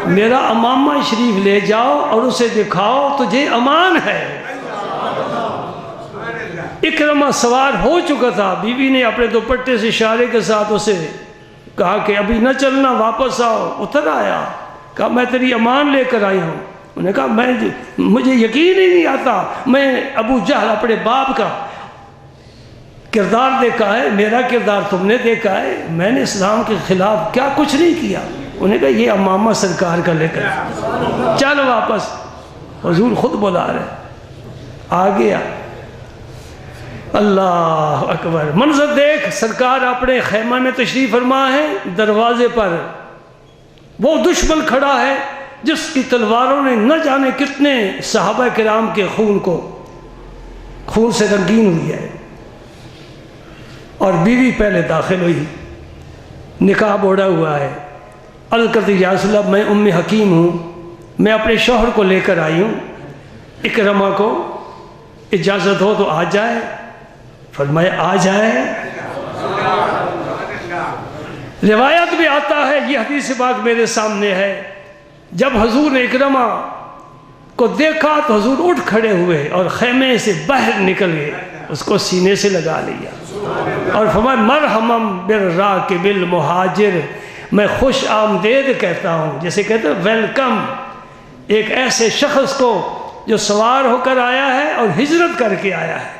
S1: میرا امامہ شریف لے جاؤ اور اسے دکھاؤ تجھے امان ہے۔ اکرمہ سوار ہو چکا تھا، بیوی نے اپنے دوپٹے سے اشارے کے ساتھ اسے کہا کہ ابھی نہ چلنا، واپس آؤ۔ اتر آیا، کہا میں تیری امان لے کر آئی ہوں۔ انہوں نے کہا مجھے یقین ہی نہیں آتا، میں ابو جہل اپنے باپ کا کردار دیکھا ہے، میرا کردار تم نے دیکھا ہے، میں نے اسلام کے خلاف کیا کچھ نہیں کیا۔ انہوں نے کہا یہ امامہ سرکار کا لے کر چل واپس۔ حضور خود بلا رہے، آ گیا۔ اللہ اکبر، منظر دیکھ، سرکار اپنے خیمہ میں تشریف فرما ہے، دروازے پر وہ دشمن کھڑا ہے جس کی تلواروں نے نہ جانے کتنے صحابہ کرام کے خون سے رنگین ہوئی ہے، اور بیوی پہلے داخل ہوئی، نقاب اوڑھا ہوا ہے، عرض کرتی یا رسول اللہ میں ام حکیم ہوں، میں اپنے شوہر کو لے کر آئی ہوں، اکرمہ کو اجازت ہو تو آ جائے۔ فرمایا آ جائے۔ روایت میں آتا ہے، یہ حدیث پاک میرے سامنے ہے، جب حضور نے اکرمہ کو دیکھا تو حضور اٹھ کھڑے ہوئے اور خیمے سے باہر نکل گئے، اس کو سینے سے لگا لیا اور فرمایا مرحمم بالراکب المہاجر، میں خوش آمدید کہتا ہوں، جیسے کہتے ہیں ویلکم ایک ایسے شخص کو جو سوار ہو کر آیا ہے اور ہجرت کر کے آیا ہے۔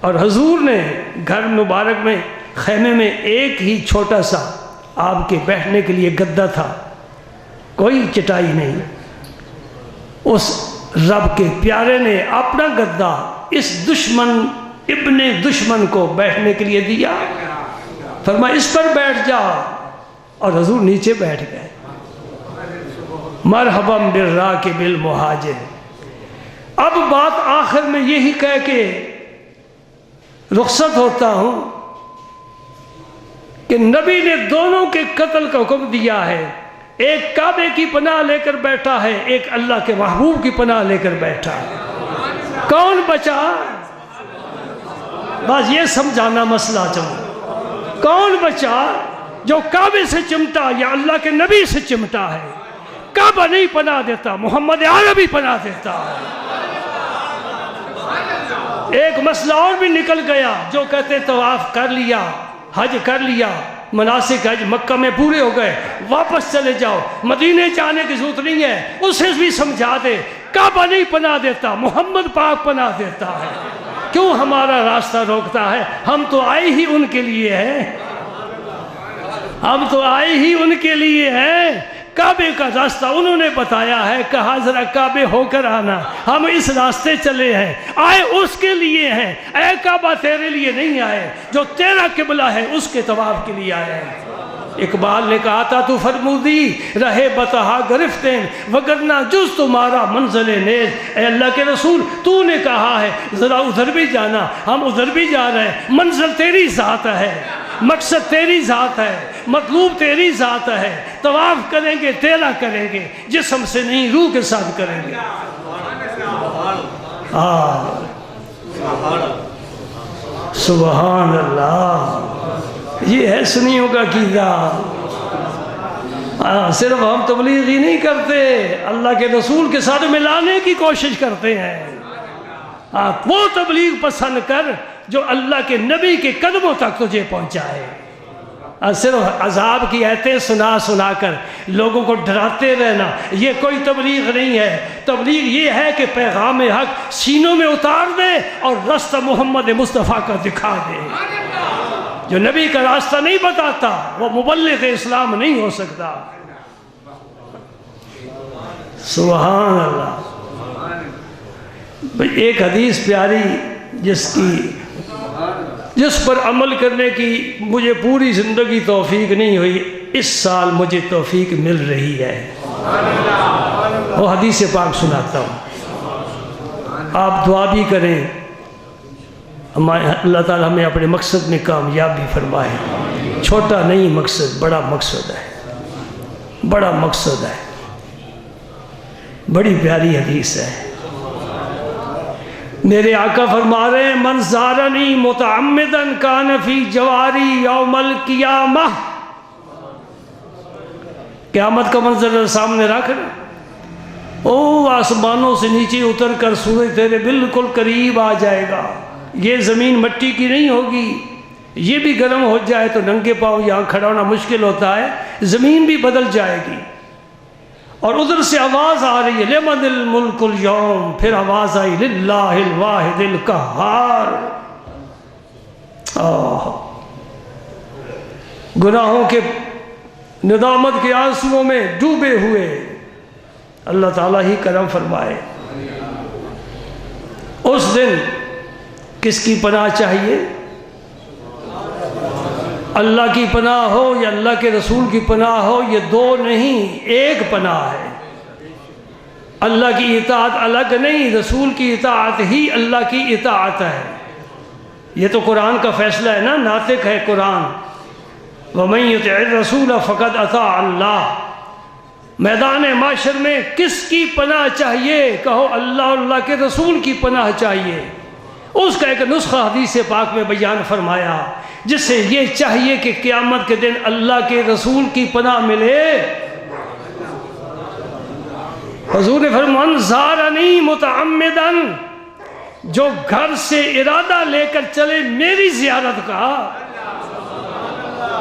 S1: اور حضور نے گھر مبارک میں خیمے میں ایک ہی چھوٹا سا آپ کے بیٹھنے کے لیے گدا تھا، کوئی چٹائی نہیں۔ اس رب کے پیارے نے اپنا گدا اس دشمن ابن دشمن کو بیٹھنے کے لیے دیا، فرمایا اس پر بیٹھ جا، اور حضور نیچے بیٹھ گئے۔ مرحباً بالراکب المہاجر۔ اب بات آخر میں یہی کہہ کے رخصت ہوتا ہوں کہ نبی نے دونوں کے قتل کا حکم دیا ہے، ایک کعبے کی پناہ لے کر بیٹھا ہے، ایک اللہ کے محبوب کی پناہ لے کر بیٹھا ہے۔ کون بچا؟ بس یہ سمجھانا مسئلہ چاہوں، کون بچا؟ جو کعبے سے چمٹا یا اللہ کے نبی سے چمٹا ہے۔ کعبہ نہیں پناہ دیتا، محمد عربی پناہ دیتا ہے۔ ایک مسئلہ اور بھی نکل گیا، جو کہتے طواف کر لیا، حج کر لیا، مناسک حج مکہ میں پورے ہو گئے، واپس چلے جاؤ، مدینے جانے کی ضرورت نہیں ہے، اسے بھی سمجھا دے، کعبہ نہیں پناہ دیتا، محمد پاک پناہ دیتا ہے۔ کیوں ہمارا راستہ روکتا ہے؟ ہم تو آئے ہی ان کے لیے ہیں، ہم تو آئے ہی ان کے لیے ہیں۔ کعبے کا راستہ انہوں نے بتایا ہے، کہا ذرا کعبے ہو کر آنا، ہم اس راستے چلے ہیں، آئے اس کے لیے ہیں۔ اے کعبہ تیرے لیے نہیں آئے، جو تیرا قبلہ ہے اس کے طواف کے لیے آئے ہیں۔ اقبال نے کہا تھا تو فرمودی رہے بتہا گرفتین وگرنہ جز تمہارا منزل نیز۔ اے اللہ کے رسول تو نے کہا ہے ذرا ادھر بھی جانا، ہم ادھر بھی جا رہے ہیں، منزل تیری ذات ہے، مقصد تیری ذات ہے، مطلوب تیری ذات ہے، طواف کریں گے تیرا کریں گے، جسم سے نہیں روح کے ساتھ کریں گے۔ سبحان اللہ، یہ ہے سنیوں کا عقیدہ۔ صرف ہم تبلیغ ہی نہیں کرتے، اللہ کے رسول کے ساتھ ملانے کی کوشش کرتے ہیں۔ وہ تبلیغ پسند کر جو اللہ کے نبی کے قدموں تک تجھے پہنچائے۔ صرف عذاب کی آیتیں سنا سنا کر لوگوں کو ڈراتے رہنا یہ کوئی تبلیغ نہیں ہے۔ تبلیغ یہ ہے کہ پیغام حق سینوں میں اتار دے اور راستہ محمد مصطفیٰ کا دکھا دے۔ جو نبی کا راستہ نہیں بتاتا وہ مبلغ اسلام نہیں ہو سکتا۔ سبحان اللہ۔ ایک حدیث پیاری جس پر عمل کرنے کی مجھے پوری زندگی توفیق نہیں ہوئی، اس سال مجھے توفیق مل رہی ہے۔ وہ حدیث پاک سناتا ہوں، آپ دعا بھی کریں، اللہ تعالی ہمیں اپنے مقصد میں کامیاب بھی فرمائے۔ چھوٹا نہیں مقصد، بڑا مقصد ہے، بڑا مقصد ہے، بڑی پیاری حدیث ہے۔ میرے آقا فرما رہے ہیں من زارنی متعمدن کان فی جواری یوم القیامہ۔ قیامت کا منظر سامنے رکھ او آسمانوں سے نیچے اتر کر سورج تیرے بالکل قریب آ جائے گا۔ یہ زمین مٹی کی نہیں ہوگی، یہ بھی گرم ہو جائے تو ننگے پاؤں یہاں کھڑا ہونا مشکل ہوتا ہے، زمین بھی بدل جائے گی۔ اور ادھر سے آواز آ رہی ہے لمن الملک اليوم، پھر آواز آئی للہ الواحد القہار۔ گناہوں کے ندامت کے آنسوؤں میں ڈوبے ہوئے اللہ تعالیٰ ہی کرم فرمائے۔ اس دن کس کی پناہ چاہیے؟ اللہ کی پناہ ہو یا اللہ کے رسول کی پناہ ہو، یہ دو نہیں، ایک پناہ ہے۔ اللہ کی اطاعت الگ نہیں، رسول کی اطاعت ہی اللہ کی اطاعت ہے۔ یہ تو قرآن کا فیصلہ ہے نا، ناطق ہے قرآن، وَمَن يُطِعِ الرَّسُولَ فَقَدْ أَطَاعَ اللَّهَ۔ میدان معاشر میں کس کی پناہ چاہیے؟ کہو اللہ اور اللہ کے رسول کی پناہ چاہیے۔ اس کا ایک نسخہ حدیث پاک میں بیان فرمایا، جس سے یہ چاہیے کہ قیامت کے دن اللہ کے رسول کی پناہ ملے۔ حضور نے فرمایا من زارنی متعمدن، جو گھر سے ارادہ لے کر چلے میری زیارت کا،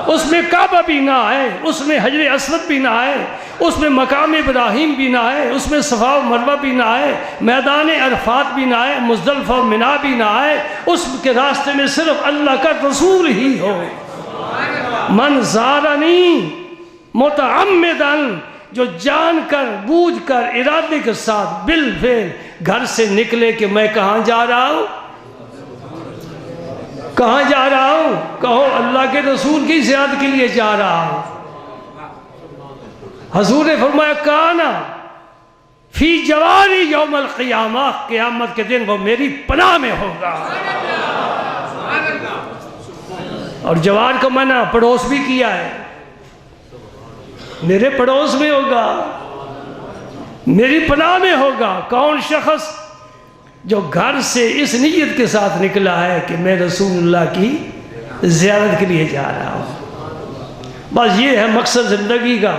S1: اس میں کعبہ بھی نہ آئے، اس میں حجر اسود بھی نہ آئے، اس میں مقام ابراہیم بھی نہ آئے، اس میں صفا و مروہ بھی نہ آئے، میدان عرفات بھی نہ آئے، مزدلفہ و منی بھی نہ آئے، اس کے راستے میں صرف اللہ کا رسول ہی ہو۔ من زارنی متعمدن، جو جان کر بوجھ کر ارادے کے ساتھ بالفعل گھر سے نکلے کہ میں کہاں جا رہا ہوں، کہاں جا رہا ہوں؟ کہو اللہ کے رسول کی زیارت کے لیے جا رہا ہوں۔ حضور نے فرمایا کانا فی جواری یوم القیامہ، قیامت کے دن وہ میری پناہ میں ہوگا۔ اور جوار کا معنی پڑوس بھی کیا ہے، میرے پڑوس میں ہوگا، میری پناہ میں ہوگا۔ کون شخص؟ جو گھر سے اس نیت کے ساتھ نکلا ہے کہ میں رسول اللہ کی زیارت کے لیے جا رہا ہوں۔ بس یہ ہے مقصد زندگی کا۔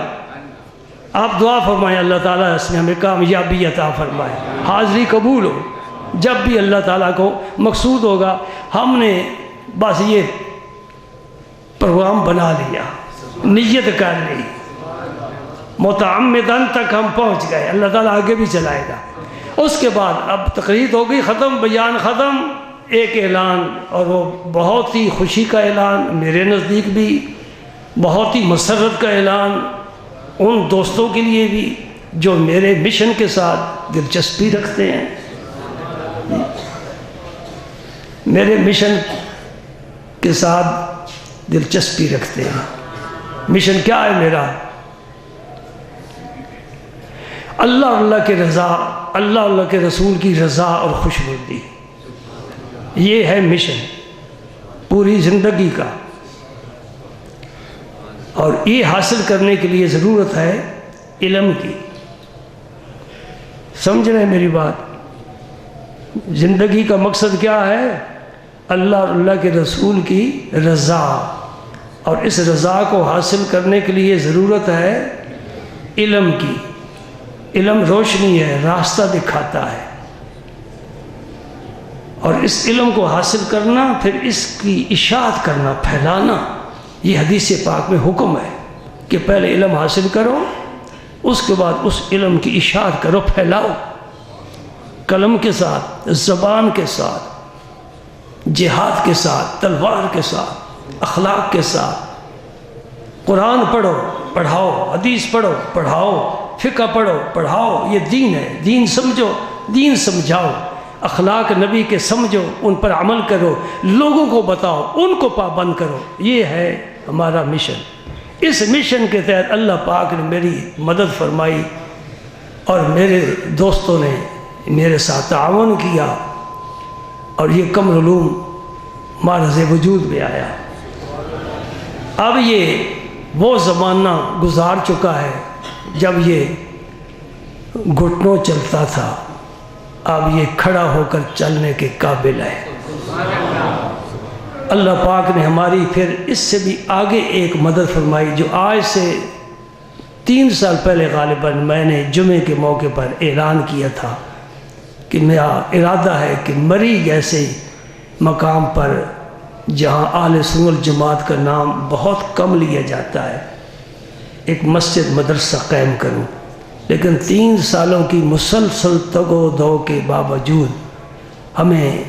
S1: آپ دعا فرمائیں اللہ تعالیٰ اس میں ہمیں کامیابی عطا فرمائے، حاضری قبول ہو۔ جب بھی اللہ تعالیٰ کو مقصود ہوگا، ہم نے بس یہ پروگرام بنا لیا، نیت کر لی، متعمدن تک ہم پہنچ گئے، اللہ تعالیٰ آگے بھی چلائے گا۔ اس کے بعد اب تقریر ہو گئی ختم، بیان ختم، ایک اعلان، اور وہ بہت ہی خوشی کا اعلان، میرے نزدیک بھی بہت ہی مسرت کا اعلان، ان دوستوں کے لیے بھی جو میرے مشن کے ساتھ دلچسپی رکھتے ہیں۔ میرے مشن کے ساتھ دلچسپی رکھتے ہیں۔ مشن کیا ہے میرا؟ اللہ اور اللہ کے رضا، اللہ اور اللہ کے رسول کی رضا اور خوشنودی، یہ ہے مشن پوری زندگی کا۔ اور یہ حاصل کرنے کے لیے ضرورت ہے علم کی۔ سمجھ رہے ہیں میری بات؟ زندگی کا مقصد کیا ہے؟ اللہ اور اللہ کے رسول کی رضا، اور اس رضا کو حاصل کرنے کے لیے ضرورت ہے علم کی۔ علم روشنی ہے، راستہ دکھاتا ہے، اور اس علم کو حاصل کرنا، پھر اس کی اشاعت کرنا، پھیلانا، یہ حدیث پاک میں حکم ہے کہ پہلے علم حاصل کرو، اس کے بعد اس علم کی اشاعت کرو، پھیلاؤ، قلم کے ساتھ، زبان کے ساتھ، جہاد کے ساتھ، تلوار کے ساتھ، اخلاق کے ساتھ۔ قرآن پڑھو، پڑھاؤ، حدیث پڑھو، پڑھاؤ، فقہ پڑھو، پڑھاؤ، یہ دین ہے، دین سمجھو، دین سمجھاؤ، اخلاق نبی کے سمجھو، ان پر عمل کرو، لوگوں کو بتاؤ، ان کو پابند کرو۔ یہ ہے ہمارا مشن۔ اس مشن کے تحت اللہ پاک نے میری مدد فرمائی اور میرے دوستوں نے میرے ساتھ تعاون کیا اور یہ قمر علوم معرض وجود میں آیا۔ اب یہ وہ زمانہ گزار چکا ہے جب یہ گھٹنوں چلتا تھا، اب یہ کھڑا ہو کر چلنے کے قابل ہے۔ اللہ پاک نے ہماری پھر اس سے بھی آگے ایک مدد فرمائی، جو آج سے 3 سال پہلے غالباً میں نے جمعے کے موقع پر اعلان کیا تھا کہ میرا ارادہ ہے کہ مری جیسے مقام پر جہاں اہل سنت والجماعت کا نام بہت کم لیا جاتا ہے، ایک مسجد مدرسہ قائم کروں۔ لیکن 3 سالوں کی مسلسل تگ و دو کے باوجود ہمیں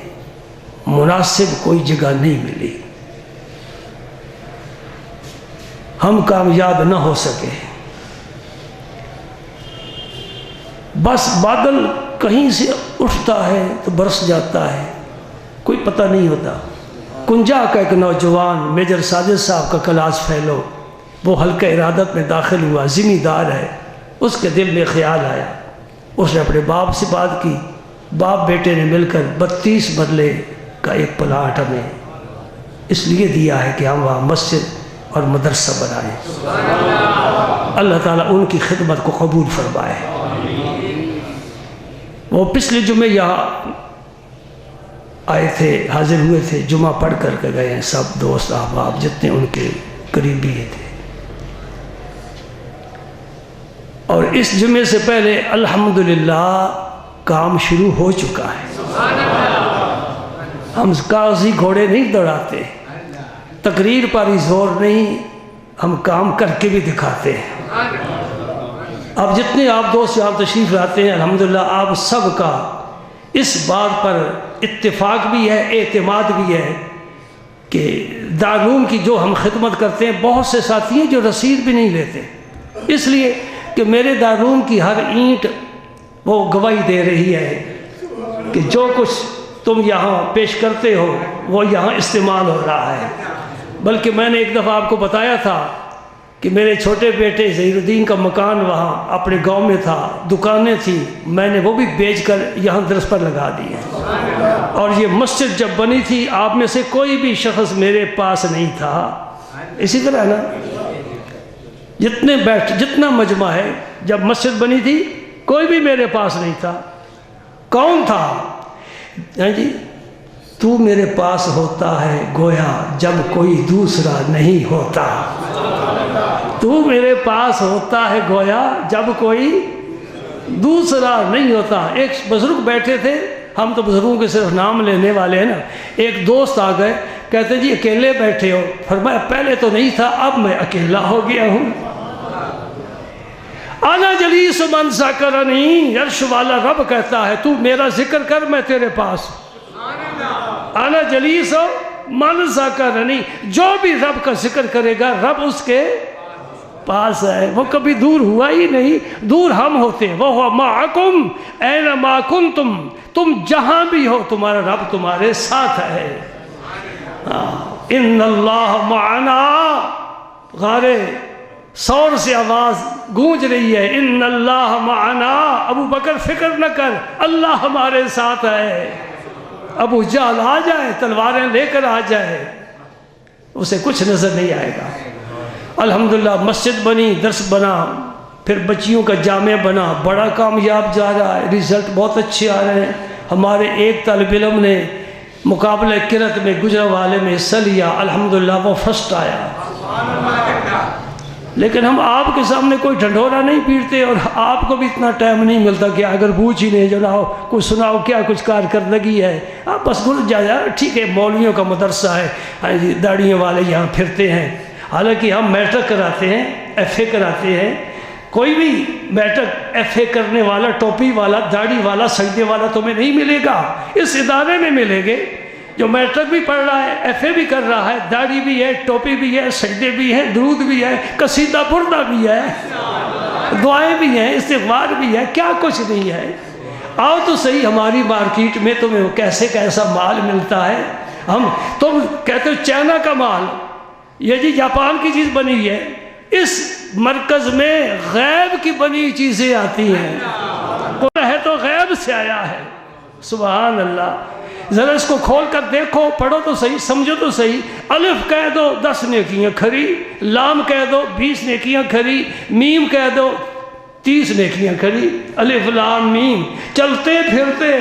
S1: مناسب کوئی جگہ نہیں ملی، ہم کامیاب نہ ہو سکے۔ بس بادل کہیں سے اٹھتا ہے تو برس جاتا ہے، کوئی پتہ نہیں ہوتا۔ کنجا کا ایک نوجوان میجر ساجد صاحب کا کلاس فیلو، وہ حلقہ ارادت میں داخل ہوا، ذمہ دار ہے، اس کے دل میں خیال آیا، اس نے اپنے باپ سے بات کی، باپ بیٹے نے مل کر 32 مرلے کا ایک پلاٹ ہمیں اس لیے دیا ہے کہ ہم وہاں مسجد اور مدرسہ بنائیں۔ اللہ تعالیٰ ان کی خدمت کو قبول فرمائے۔ وہ پچھلے جمعے یہاں آئے تھے، حاضر ہوئے تھے، جمعہ پڑھ کر کے گئے ہیں، سب دوست احباب جتنے ان کے قریبی تھے۔ اور اس جمعے سے پہلے الحمدللہ کام شروع ہو چکا ہے۔ ہم کاغذی گھوڑے نہیں دوڑاتے، تقریر پر ہی زور نہیں، ہم کام کر کے بھی دکھاتے ہیں۔ اب جتنے آپ دوست یہاں تشریف لاتے ہیں الحمدللہ آپ سب کا اس بات پر اتفاق بھی ہے، اعتماد بھی ہے کہ دارالعلوم کی جو ہم خدمت کرتے ہیں، بہت سے ساتھی ہیں جو رسید بھی نہیں لیتے، اس لیے کہ میرے دارالعلوم کی ہر اینٹ وہ گواہی دے رہی ہے کہ جو کچھ تم یہاں پیش کرتے ہو وہ یہاں استعمال ہو رہا ہے۔ بلکہ میں نے ایک دفعہ آپ کو بتایا تھا کہ میرے چھوٹے بیٹے ظہیر الدین کا مکان وہاں اپنے گاؤں میں تھا، دکانیں تھیں، میں نے وہ بھی بیچ کر یہاں درس پر لگا دی ہے۔ اور یہ مسجد جب بنی تھی آپ میں سے کوئی بھی شخص میرے پاس نہیں تھا۔ اسی طرح نا جتنا مجمع ہے، جب مسجد بنی تھی کوئی بھی میرے پاس نہیں تھا۔ کون تھا؟ جی تو میرے پاس ہوتا ہے گویا جب کوئی دوسرا نہیں ہوتا، تو میرے پاس ہوتا ہے گویا جب کوئی دوسرا نہیں ہوتا۔ ایک بزرگ بیٹھے تھے، ہم تو بزرگوں کے صرف نام لینے والے ہیں نا، ایک دوست آ گئے، کہتے جی اکیلے بیٹھے ہو؟ فرمایا پہلے تو نہیں تھا، اب میں اکیلا ہو گیا ہوں۔ انا جلیس من ذکرنی، عرش والا رب کہتا ہے تو میرا ذکر کر، میں تیرے پاس۔ انا جلیس من ذکرنی، جو بھی رب کا ذکر کرے گا رب اس کے پاس ہے، وہ کبھی دور ہوا ہی نہیں۔ دور ہم ہوتے ہیں، وہ معکم اینما کنتم، تم جہاں بھی ہو تمہارا رب تمہارے ساتھ ہے۔ ان اللہ معنا، غارے سور سے آواز گونج رہی ہے، ان اللہ معنا، ابو بکر فکر نہ کر، اللہ ہمارے ساتھ ہے۔ ابو جہل آ جائے، تلواریں لے کر آ جائے، اسے کچھ نظر نہیں آئے گا۔ الحمدللہ مسجد بنی، درس بنا، پھر بچیوں کا جامع بنا، بڑا کامیاب جا رہا ہے، رزلٹ بہت اچھے آ رہے ہیں۔ ہمارے ایک طالب علم نے مقابلہ قرأت میں گجرانوالے میں حصہ لیا، الحمدللہ وہ فرسٹ آیا۔ لیکن ہم آپ کے سامنے کوئی ڈھنڈورا نہیں پیٹتے، اور آپ کو بھی اتنا ٹائم نہیں ملتا کہ اگر پوچھ ہی نہیں جناؤ کچھ سناؤ کیا کچھ کارکردگی ہے، آپ بس گھر جا ٹھیک ہے مولویوں کا مدرسہ ہے، داڑھیوں والے یہاں پھرتے ہیں، حالانکہ ہم میٹرک کراتے ہیں، ایف اے کراتے ہیں، کوئی بھی میٹرک ایف اے کرنے والا، ٹوپی والا، داڑھی والا، سجدے والا تمہیں نہیں ملے گا، اس ادارے میں ملیں گے۔ جو میٹرک بھی پڑھ رہا ہے، ایف اے بھی کر رہا ہے، داڑھی بھی ہے، ٹوپی بھی ہے، سجدے بھی ہیں، درود بھی ہے، قصیدہ بردہ بھی ہے، دعائیں بھی ہیں، استغفار بھی ہے، کیا کچھ نہیں ہے؟ آؤ تو صحیح ہماری مارکیٹ میں تمہیں کیسے کیسا مال ملتا ہے۔ تم کہتے ہو چائنا کا مال، یہ جی جاپان کی چیز بنی ہے، اس مرکز میں غیب کی بنی چیزیں آتی ہیں، قرآن ہے تو غیب سے آیا ہے۔ سبحان اللہ، ذرا اس کو کھول کر دیکھو، پڑھو تو صحیح، سمجھو تو صحیح۔ الف کہہ دو 10 نیکیاں کھری، لام کہہ دو 20 نیکیاں کھری، میم کہہ دو 30 نیکیاں کھری۔ الف لام میم، چلتے پھرتے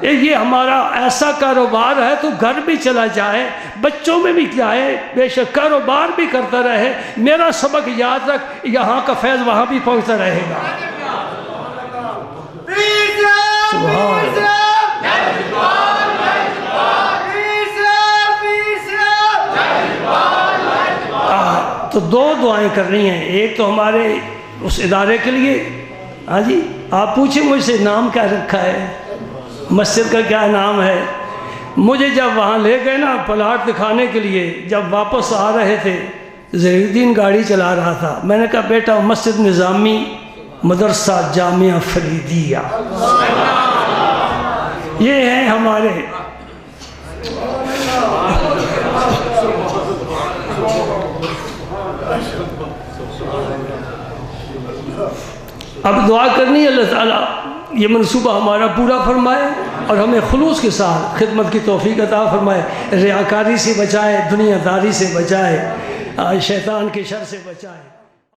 S1: یہ ہمارا ایسا کاروبار ہے، تو گھر بھی چلا جائے، بچوں میں بھی جائے، بے شک کاروبار بھی کرتا رہے، میرا سبق یاد رکھ، یہاں کا فیض وہاں بھی پہنچتا رہے گا۔ سبحان اللہ۔ تو 2 دعائیں کرنی ہیں، ایک تو ہمارے اس ادارے کے لیے، ہاں جی آپ پوچھیں مجھ سے نام کیا رکھا ہے، مسجد کا کیا نام ہے؟ مجھے جب وہاں لے گئے نا پلاٹ دکھانے کے لیے، جب واپس آ رہے تھے، ظہیر الدین گاڑی چلا رہا تھا، میں نے کہا بیٹا مسجد نظامی مدرسہ جامعہ فریدیہ، یہ ہیں ہمارے۔ اب دعا کرنی ہے اللہ تعالیٰ یہ منصوبہ ہمارا پورا فرمائے اور ہمیں خلوص کے ساتھ خدمت کی توفیق عطا فرمائے، ریاکاری سے بچائے، دنیا داری سے بچائے، شیطان کے شر سے بچائے۔